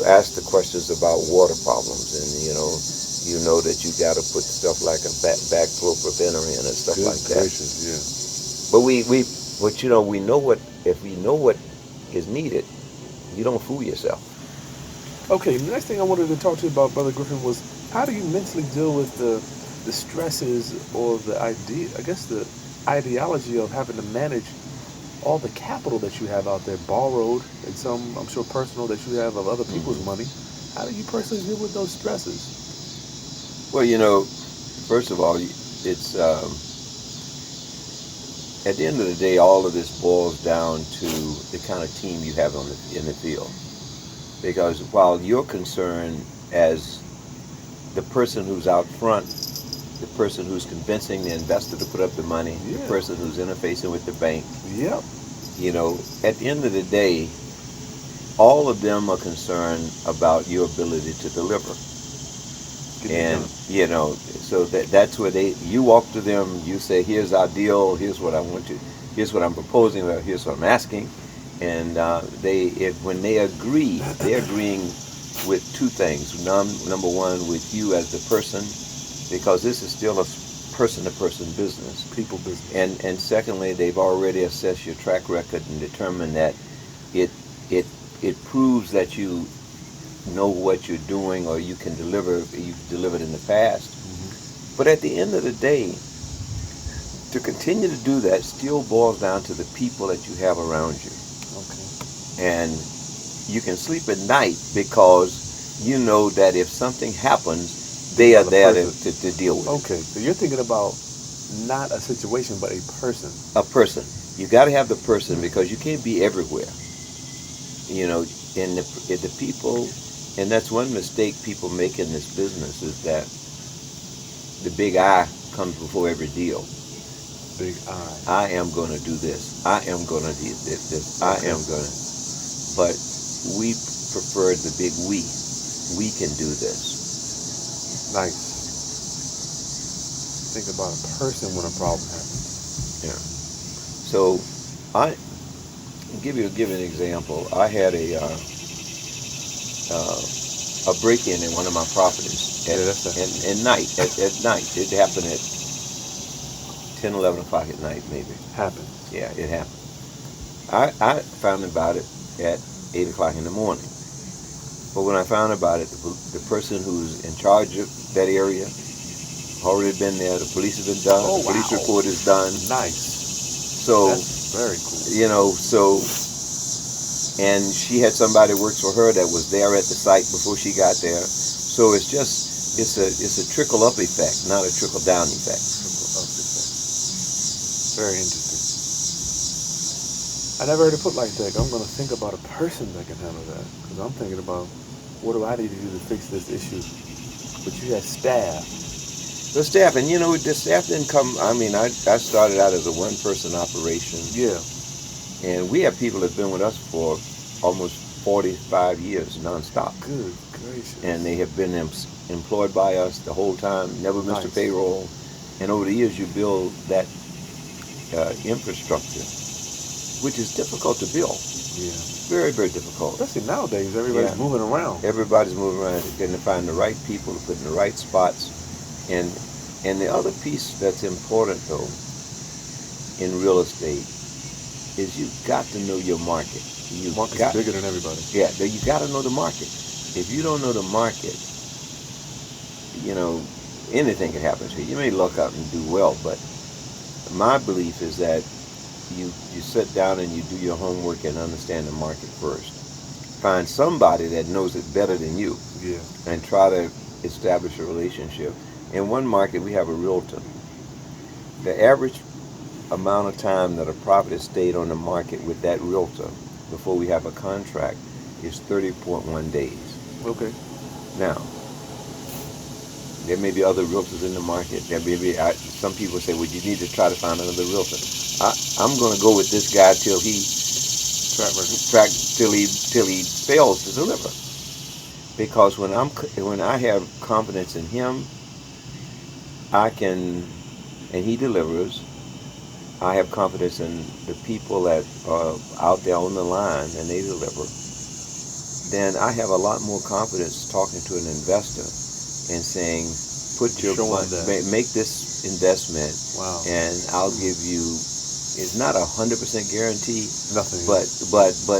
ask the questions about water problems, and you know that you got to put stuff like a backflow preventer in and stuff like that. Yeah. But we know what, if we know what is needed, you don't fool yourself. Okay, the next thing I wanted to talk to you about, Brother Griffin, was how do you mentally deal with the stresses or the ideology of having to manage all the capital that you have out there, borrowed, and some, I'm sure, personal that you have of other people's money. How do you personally deal with those stresses? Well, first of all, it's at the end of the day, all of this boils down to the kind of team you have in the field. Because while you're concerned as the person who's out front, the person who's convincing the investor to put up the money, the person who's interfacing with the bank. Yep. At the end of the day, all of them are concerned about your ability to deliver. And, so that's where you walk to them, you say, here's our deal, here's what I want you, here's what I'm proposing, here's what I'm asking. And when they agree, they're agreeing with two things. Number one, with you as the person, because this is still a person-to-person business. People business. And secondly, they've already assessed your track record and determined that it proves that you know what you're doing, or you can deliver. You've delivered in the past. Mm-hmm. But at the end of the day, to continue to do that still boils down to the people that you have around you. Okay. And you can sleep at night because you know that if something happens, they are there to deal with it. Okay, so you're thinking about not a situation, but a person. A person. You got to have the person, because you can't be everywhere. And the people, and that's one mistake people make in this business, is that the big I comes before every deal. Big I. I am going to do this. I am going to do this. I am going to. But we prefer the big we. We can do this. Nice. Think about a person when a problem happens. Yeah. So, I give an example. I had a break-in one of my properties at night. At night, it happened at 10, 11 o'clock at night, maybe. Happened. Yeah, it happened. I found about it at 8 o'clock in the morning. But when I found about it, the person who's in charge of that area already been there. The police have been done. Oh, the police wow. report is done. Nice. So that's very cool. And she had somebody who works for her that was there at the site before she got there. So it's a trickle up effect, not a trickle down effect. Trickle up effect. Very interesting. I never heard it put like that. I'm going to think about a person that can handle that, because I'm thinking about what do I need to do to fix this issue. But you have staff The staff, and the staff didn't come. I mean, I started out as a one-person operation, Yeah. and we have people that've been with us for almost 45 years nonstop, Good gracious. and they have been employed by us the whole time, never missed a Nice. payroll, and over the years you build that infrastructure, which is difficult to build. Yeah. Very, very difficult. Especially nowadays, everybody's Yeah. moving around. Everybody's moving around, getting to find the right people to put in the right spots. And the other piece that's important, though, in real estate is you've got to know your market. The market's bigger than everybody. Yeah, you got to know the market. If you don't know the market, anything can happen to you. You may luck out and do well, but my belief is that you sit down and you do your homework and understand the market first. Find somebody that knows it better than you, Yeah. and try to establish a relationship. In one market, we have a realtor. The average amount of time that a property stayed on the market with that realtor before we have a contract is 30.1 days. Okay. Now, there may be other realtors in the market. There may be some people say, "Well, you need to try to find another realtor." I'm going to go with this guy till he till he fails to deliver. Because when I have confidence in him, and he delivers. I have confidence in the people that are out there on the line and they deliver. Then I have a lot more confidence talking to an investor and saying, make this investment, Wow. and I'll give you. It's not 100% guarantee, Nothing. but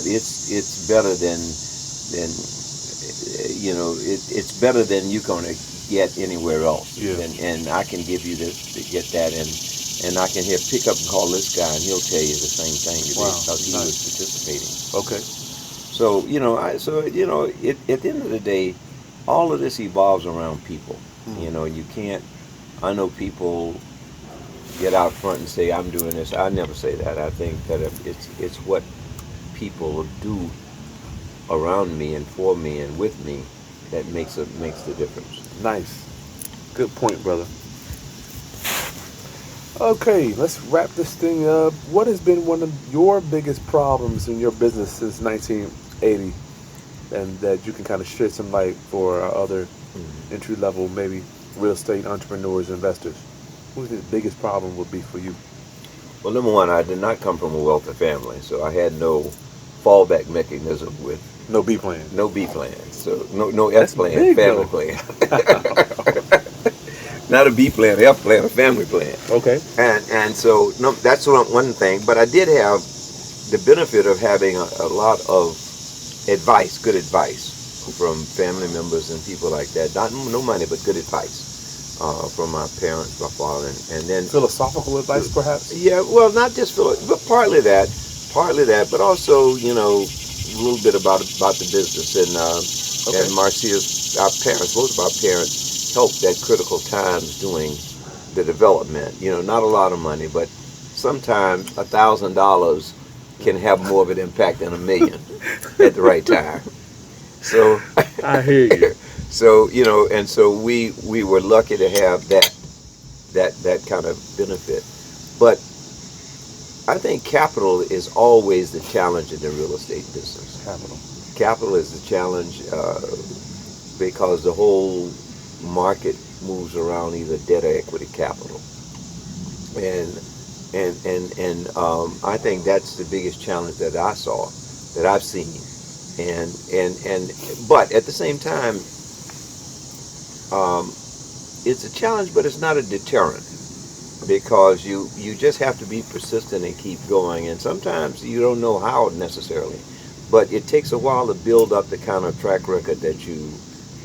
it's better than it's better than you're gonna get anywhere else. Yeah. And I can give you this to get that, and I can pick up and call this guy, and he'll tell you the same thing today, because he was participating. Okay. So at the end of the day, all of this evolves around people. You can't. I know people get out front and say, "I'm doing this." I never say that. I think that it's what people do around me and for me and with me that makes the difference. Nice. Good point, brother. Okay, let's wrap this thing up. What has been one of your biggest problems in your business since 1980, and that you can kind of shed some light for our other entry level, maybe real estate entrepreneurs, investors? What do you think the biggest problem would be for you? Well, number one, I did not come from a wealthy family, so I had no fallback mechanism with No B plan. no B plan, so no F plan, big, family though. plan. Not a B plan, F plan, a family plan. Okay. And so no, that's one thing. But I did have the benefit of having a lot of advice, good advice from family members and people like that. Not no money, but good advice from my parents, my father, and then Philosophical advice, perhaps? yeah. Well, not just but partly that, but also a little bit about the business. And Marcia's, our parents, both of our parents, helped at critical times doing the development. Not a lot of money, but sometimes $1,000 can have more of an impact than $1 million at the right time. So I hear you. so and so we were lucky to have that kind of benefit. But I think capital is always the challenge in the real estate business. Capital is the challenge because the whole market moves around either debt or equity capital, and I think that's the biggest challenge that I've seen, but at the same time, it's a challenge, but it's not a deterrent, because you just have to be persistent and keep going, and sometimes you don't know how necessarily, but it takes a while to build up the kind of track record that you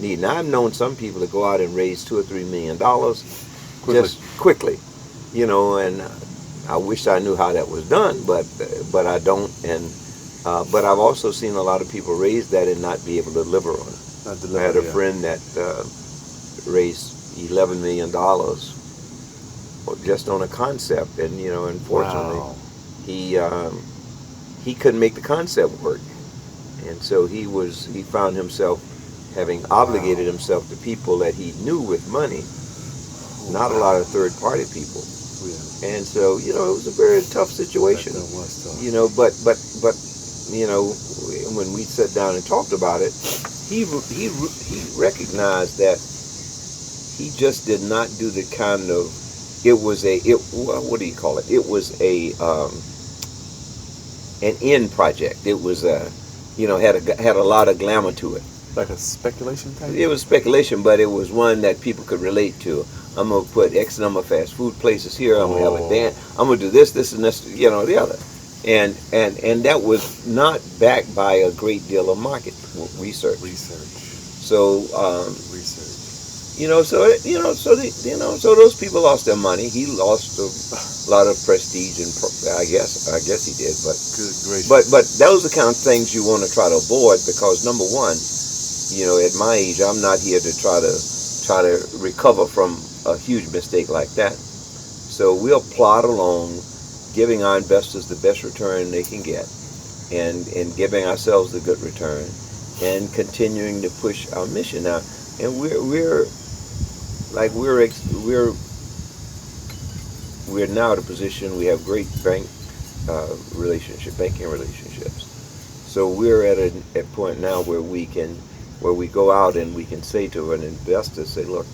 need. Now, I've known some people to go out and raise $2 or $3 million just quickly, and I wish I knew how that was done, but I don't. And but I've also seen a lot of people raise that and not be able to deliver on it. I had a friend that raised $11 million just on a concept, and unfortunately, he couldn't make the concept work, and so he found himself having obligated himself to people that he knew with money not a lot of third-party people. Yeah. And so, it was a very tough situation. That was tough. But when we sat down and talked about it, he recognized that he just did not do the kind of, what do you call it? It was an end project. It was had a lot of glamour to it. Like a speculation type? It was speculation, but it was one that people could relate to. I'm gonna put X number of fast food places here. I'm gonna have a dance. I'm gonna do this, and this, the other, and that was not backed by a great deal of market research. So research. So those people lost their money. He lost a lot of prestige, and I guess he did. But good gracious. But those are the kind of things you want to try to avoid, because number one, at my age, I'm not here to try to recover from a huge mistake like that. So we'll plod along, giving our investors the best return they can get, and giving ourselves the good return, and continuing to push our mission now. And we're now at a position, we have great banking relationships. So we're at a point now where we go out and we can say to an investor, say, look,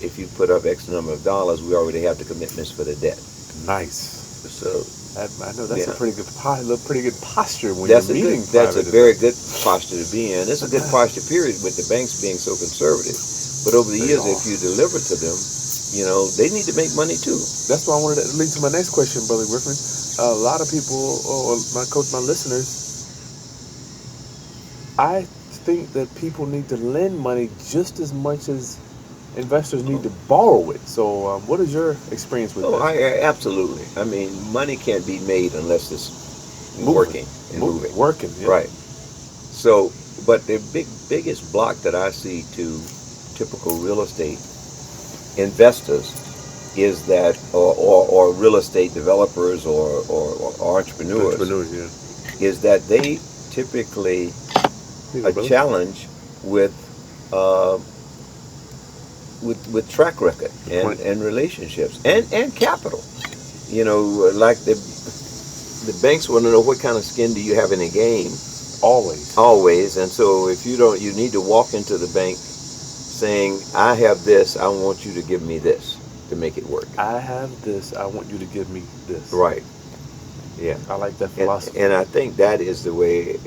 if you put up X number of dollars, we already have the commitments for the debt. Nice. So I know that's a pretty good posture when that's you're meeting. That's a very good posture to be in. It's a good posture, period, with the banks being so conservative. But over the years, if you deliver to them, they need to make money too. That's why I wanted to lead to my next question, Brother Griffin. A lot of people, or my listeners, I think that people need to lend money just as much as investors need to borrow it. So what is your experience with that? Absolutely. I mean, money can't be made unless it's working and moving. Working, yeah. Right. So, but the biggest block that I see to typical real estate investors is that, or real estate developers or entrepreneurs, is that they typically are challenged with track record and relationships and capital. Like the banks want to know what kind of skin do you have in the game. Always. And so if you don't, you need to walk into the bank saying, I have this, I want you to give me this to make it work. I have this, I want you to give me this. Right. Yeah. I like that philosophy. And I think that is the way,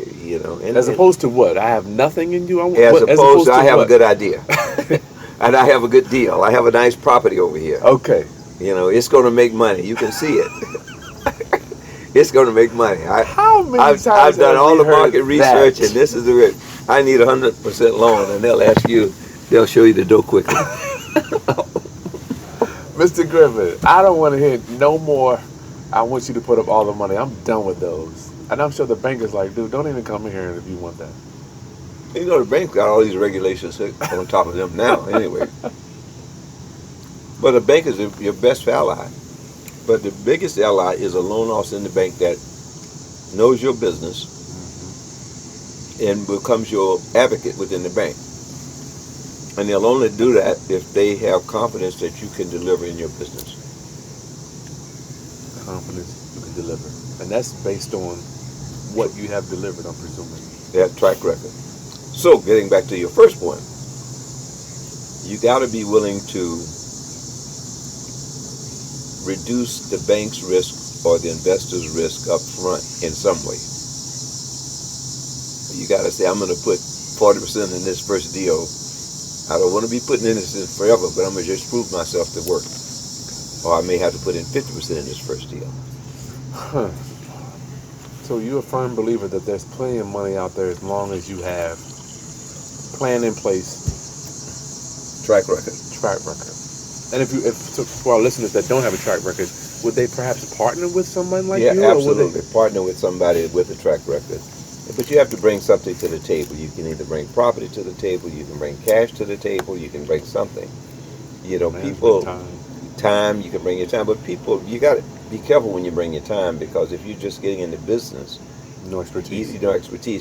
as opposed to what? I have nothing in you? As opposed to I have a good idea. And I have a good deal. I have a nice property over here. Okay. It's going to make money. You can see it. It's going to make money. How many times I've done all the market research, that? and this is I need 100% loan, and they'll show you the door quickly. Mr. Griffin, I don't want to hear no more. I want you to put up all the money. I'm done with those. And I'm sure the banker's like, dude, don't even come in here if you want that. The bank got all these regulations on top of them now, anyway. But a bank is your best ally. But the biggest ally is a loan officer in the bank that knows your business and becomes your advocate within the bank. And they'll only do that if they have confidence that you can deliver in your business. Confidence you can deliver. And that's based on what you have delivered, I'm presuming. They have track record. So, getting back to your first point, you got to be willing to reduce the bank's risk or the investor's risk up front in some way. You got to say, I'm going to put 40% in this first deal. I don't want to be putting in this forever, but I'm going to just prove myself to work. Or I may have to put in 50% in this first deal. Huh. So you're a firm believer that there's plenty of money out there as long as you have plan in place. Track record. And if for our listeners that don't have a track record, would they perhaps partner with someone like you? Yeah, absolutely. Partner with somebody with a track record. But you have to bring something to the table. You can either bring property to the table, you can bring cash to the table, you can bring something. People, time, you can bring your time. But people, you got to be careful when you bring your time, because if you're just getting into business, no expertise.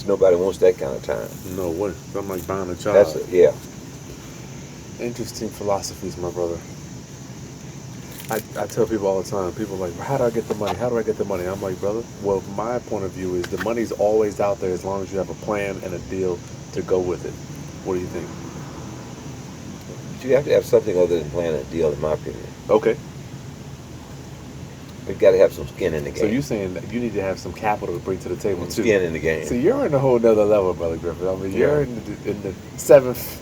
Nobody wants that kind of time. No, what? Something like buying a child. Interesting philosophies, my brother. I tell people all the time, people are like, how do I get the money? How do I get the money? I'm like, brother, well, my point of view is the money's always out there as long as you have a plan and a deal to go with it. What do you think? But you have to have something other than plan a deal, in my opinion. Okay. You've got to have some skin in the game. So you're saying that you need to have some capital to bring to the table, too. Skin in the game. So you're in a whole nother level, Brother Griffin. I mean, you're in the seventh.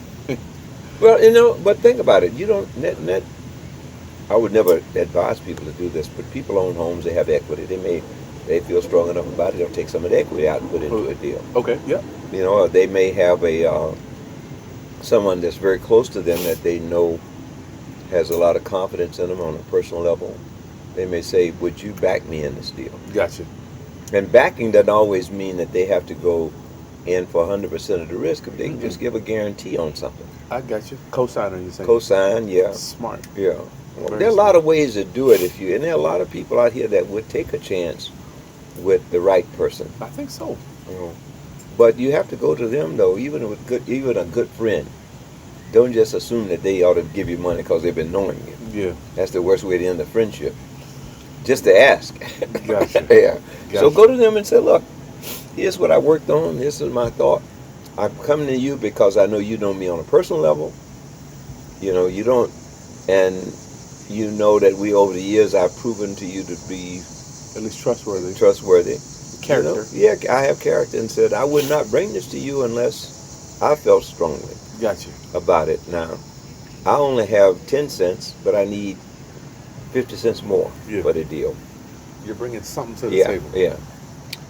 Well, but think about it. You don't, I would never advise people to do this, but people own homes, they have equity. They feel strong enough about it, they'll take some of the equity out and put it into a deal. Okay, yeah. Or they may have someone that's very close to them that they know has a lot of confidence in them on a personal level. They may say, would you back me in this deal? Gotcha. And backing doesn't always mean that they have to go in for 100% of the risk. If they can just give a guarantee on something. I got you. Co-signer, you saying? Co-sign, yeah. Smart. Yeah. Well, there are a lot of ways to do it and there are a lot of people out here that would take a chance with the right person. I think so. But you have to go to them though, even a good friend. Don't just assume that they ought to give you money because they've been knowing you. Yeah. That's the worst way to end a friendship. Just to ask. Gotcha. Yeah. Gotcha. So go to them and say, look, here's what I worked on. This is my thought. I'm coming to you because I know you know me on a personal level. You don't, and you know that over the years, I've proven to you to be at least trustworthy. Character. Yeah, I have character, and said I would not bring this to you unless I felt strongly. Gotcha. About it. Now, I only have 10 cents, but I need 50 cents more for the deal. You're bringing something to the table. Yeah.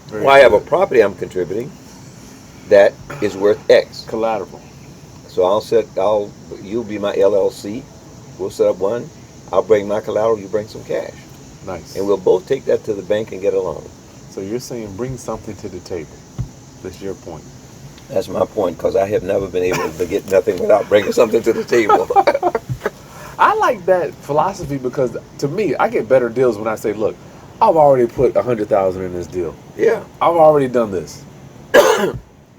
Very I have a property I'm contributing that is worth X. Collateral. So you'll be my LLC. We'll set up one. I'll bring my collateral. You bring some cash. Nice. And we'll both take that to the bank and get a loan. So you're saying bring something to the table. That's your point. That's my point, because I have never been able to get nothing without bringing something to the table. I like that philosophy because, to me, I get better deals when I say, look, I've already put $100,000 in this deal. Yeah. I've already done this.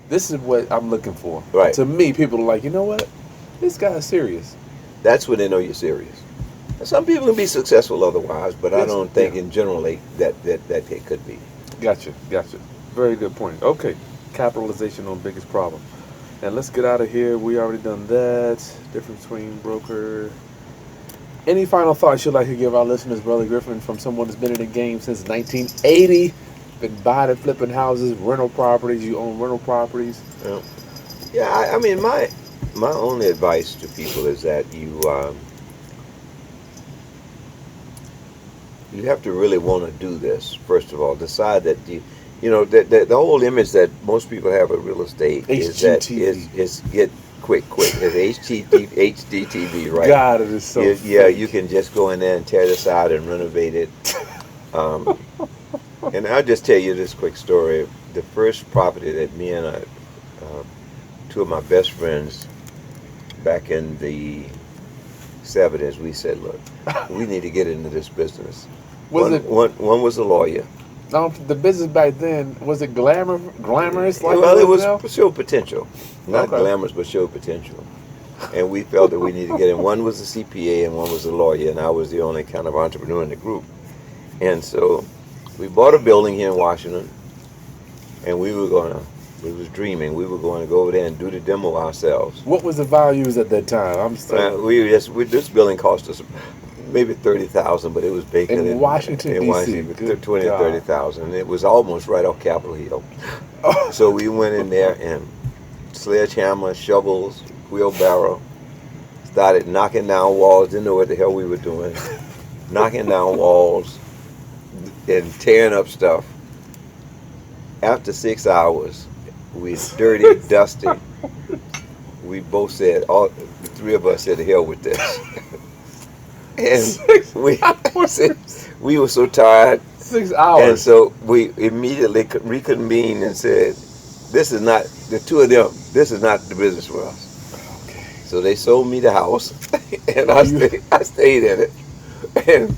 This is what I'm looking for. Right. To me, people are like, you know what? This guy's serious. That's when they know you're serious. Some people can be successful otherwise, but I don't think in general that it could be. Gotcha. Very good point. Okay. Capitalization on biggest problem. And let's get out of here. We already done that. Difference between broker. Any final thoughts you'd like to give our listeners, Brother Griffin, from someone that's been in the game since 1980? Been buying and flipping houses, rental properties. You own rental properties. Yeah. I mean, my only advice to people is that you have to really want to do this. First of all, decide that the whole image that most people have of real estate is get quick. It's HDTV, right? God, it is so. You can just go in there and tear this out and renovate it. And I'll just tell you this quick story. The first property that me and two of my best friends back in the 70s, we said, look, we need to get into this business. One was a lawyer. The business back then, was it glamorous? Like well, it was showed potential. Not glamorous, but showed potential. And we felt that we needed to get in. One was a CPA and one was a lawyer, and I was the only kind of entrepreneur in the group. And so we bought a building here in Washington, and we was dreaming. We were going to go over there and do the demo ourselves. What was the values at that time? This building cost us maybe $30,000, but it was baked in Washington, D.C. 20 or 30,000. It was almost right off Capitol Hill. So we went in there and sledgehammer, shovels, wheelbarrow, started knocking down walls. Didn't know what the hell we were doing. Knocking down walls and tearing up stuff. After 6 hours, we dirty, dusty. We both said, the three of us said, the hell with this. And we were so tired. 6 hours. And so we immediately reconvened and said, this is not, the two of them, this is not the business for us. Okay. So they sold me the house, and I stayed in it. And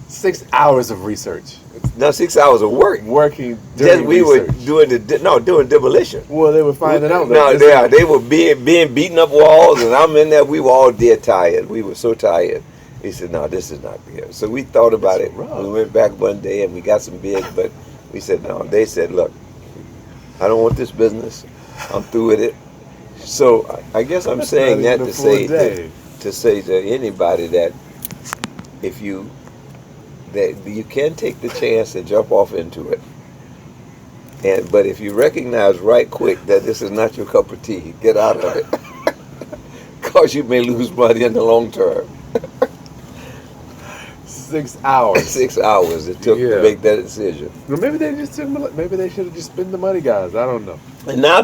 6 hours of research. Now 6 hours of work. Working Just during we research. were doing demolition. Well, they were finding out. No, that they were being beating up walls, and I'm in there. We were all dead tired. We were so tired. He said, "No, this is not good." So we thought about it. rough. We went back one day and we got some bids, but we said no. They said, "Look, I don't want this business. I'm through with it." So I guess I'm That's saying not that even a to full say day. to say to anybody that if you can take the chance and jump off into it. But if you recognize right quick that this is not your cup of tea, get out of it. Because you may lose money in the long term. 6 hours. 6 hours it took to make that decision. Well, maybe they should have just been the money guys. I don't know. And now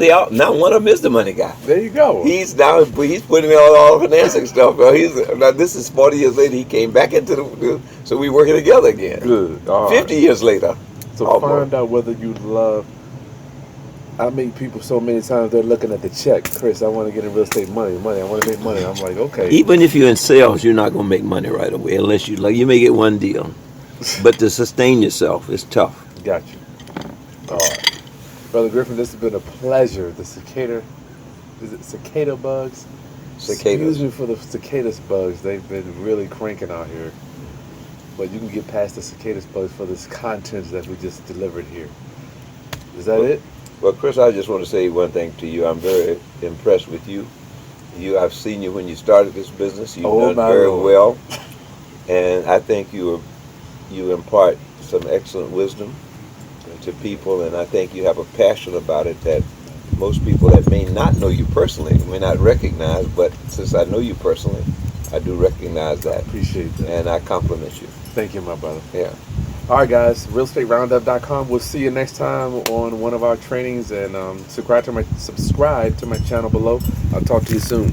one of them is the money guy. There you go. He's putting me on all the financing stuff. Now this is 40 years later. He came back into so we working together again. Good. 50 years later. So almost. find out whether you love. I meet people so many times they're looking at the check. Chris, I want to get in real estate money. I want to make money. I'm like, okay. Even if you're in sales, you're not going to make money right away unless you may get one deal. But to sustain yourself is tough. Got you. All right. Brother Griffin, this has been a pleasure. The cicada bugs? Cicadas. Excuse me for the cicadas bugs. They've been really cranking out here. But you can get past the cicadas bugs for this content that we just delivered here. Is that it? Well, Chris, I just want to say one thing to you. I'm very impressed with you. I've seen you when you started this business. You've done very well. And I think you impart some excellent wisdom to people, and I think you have a passion about it that most people that may not know you personally may not recognize, but since I know you personally, I do recognize that. Appreciate that. And I compliment you. Thank you, my brother. Yeah. All right, guys. RealEstateRoundup.com. We'll see you next time on one of our trainings, and subscribe to my channel below. I'll talk to you soon.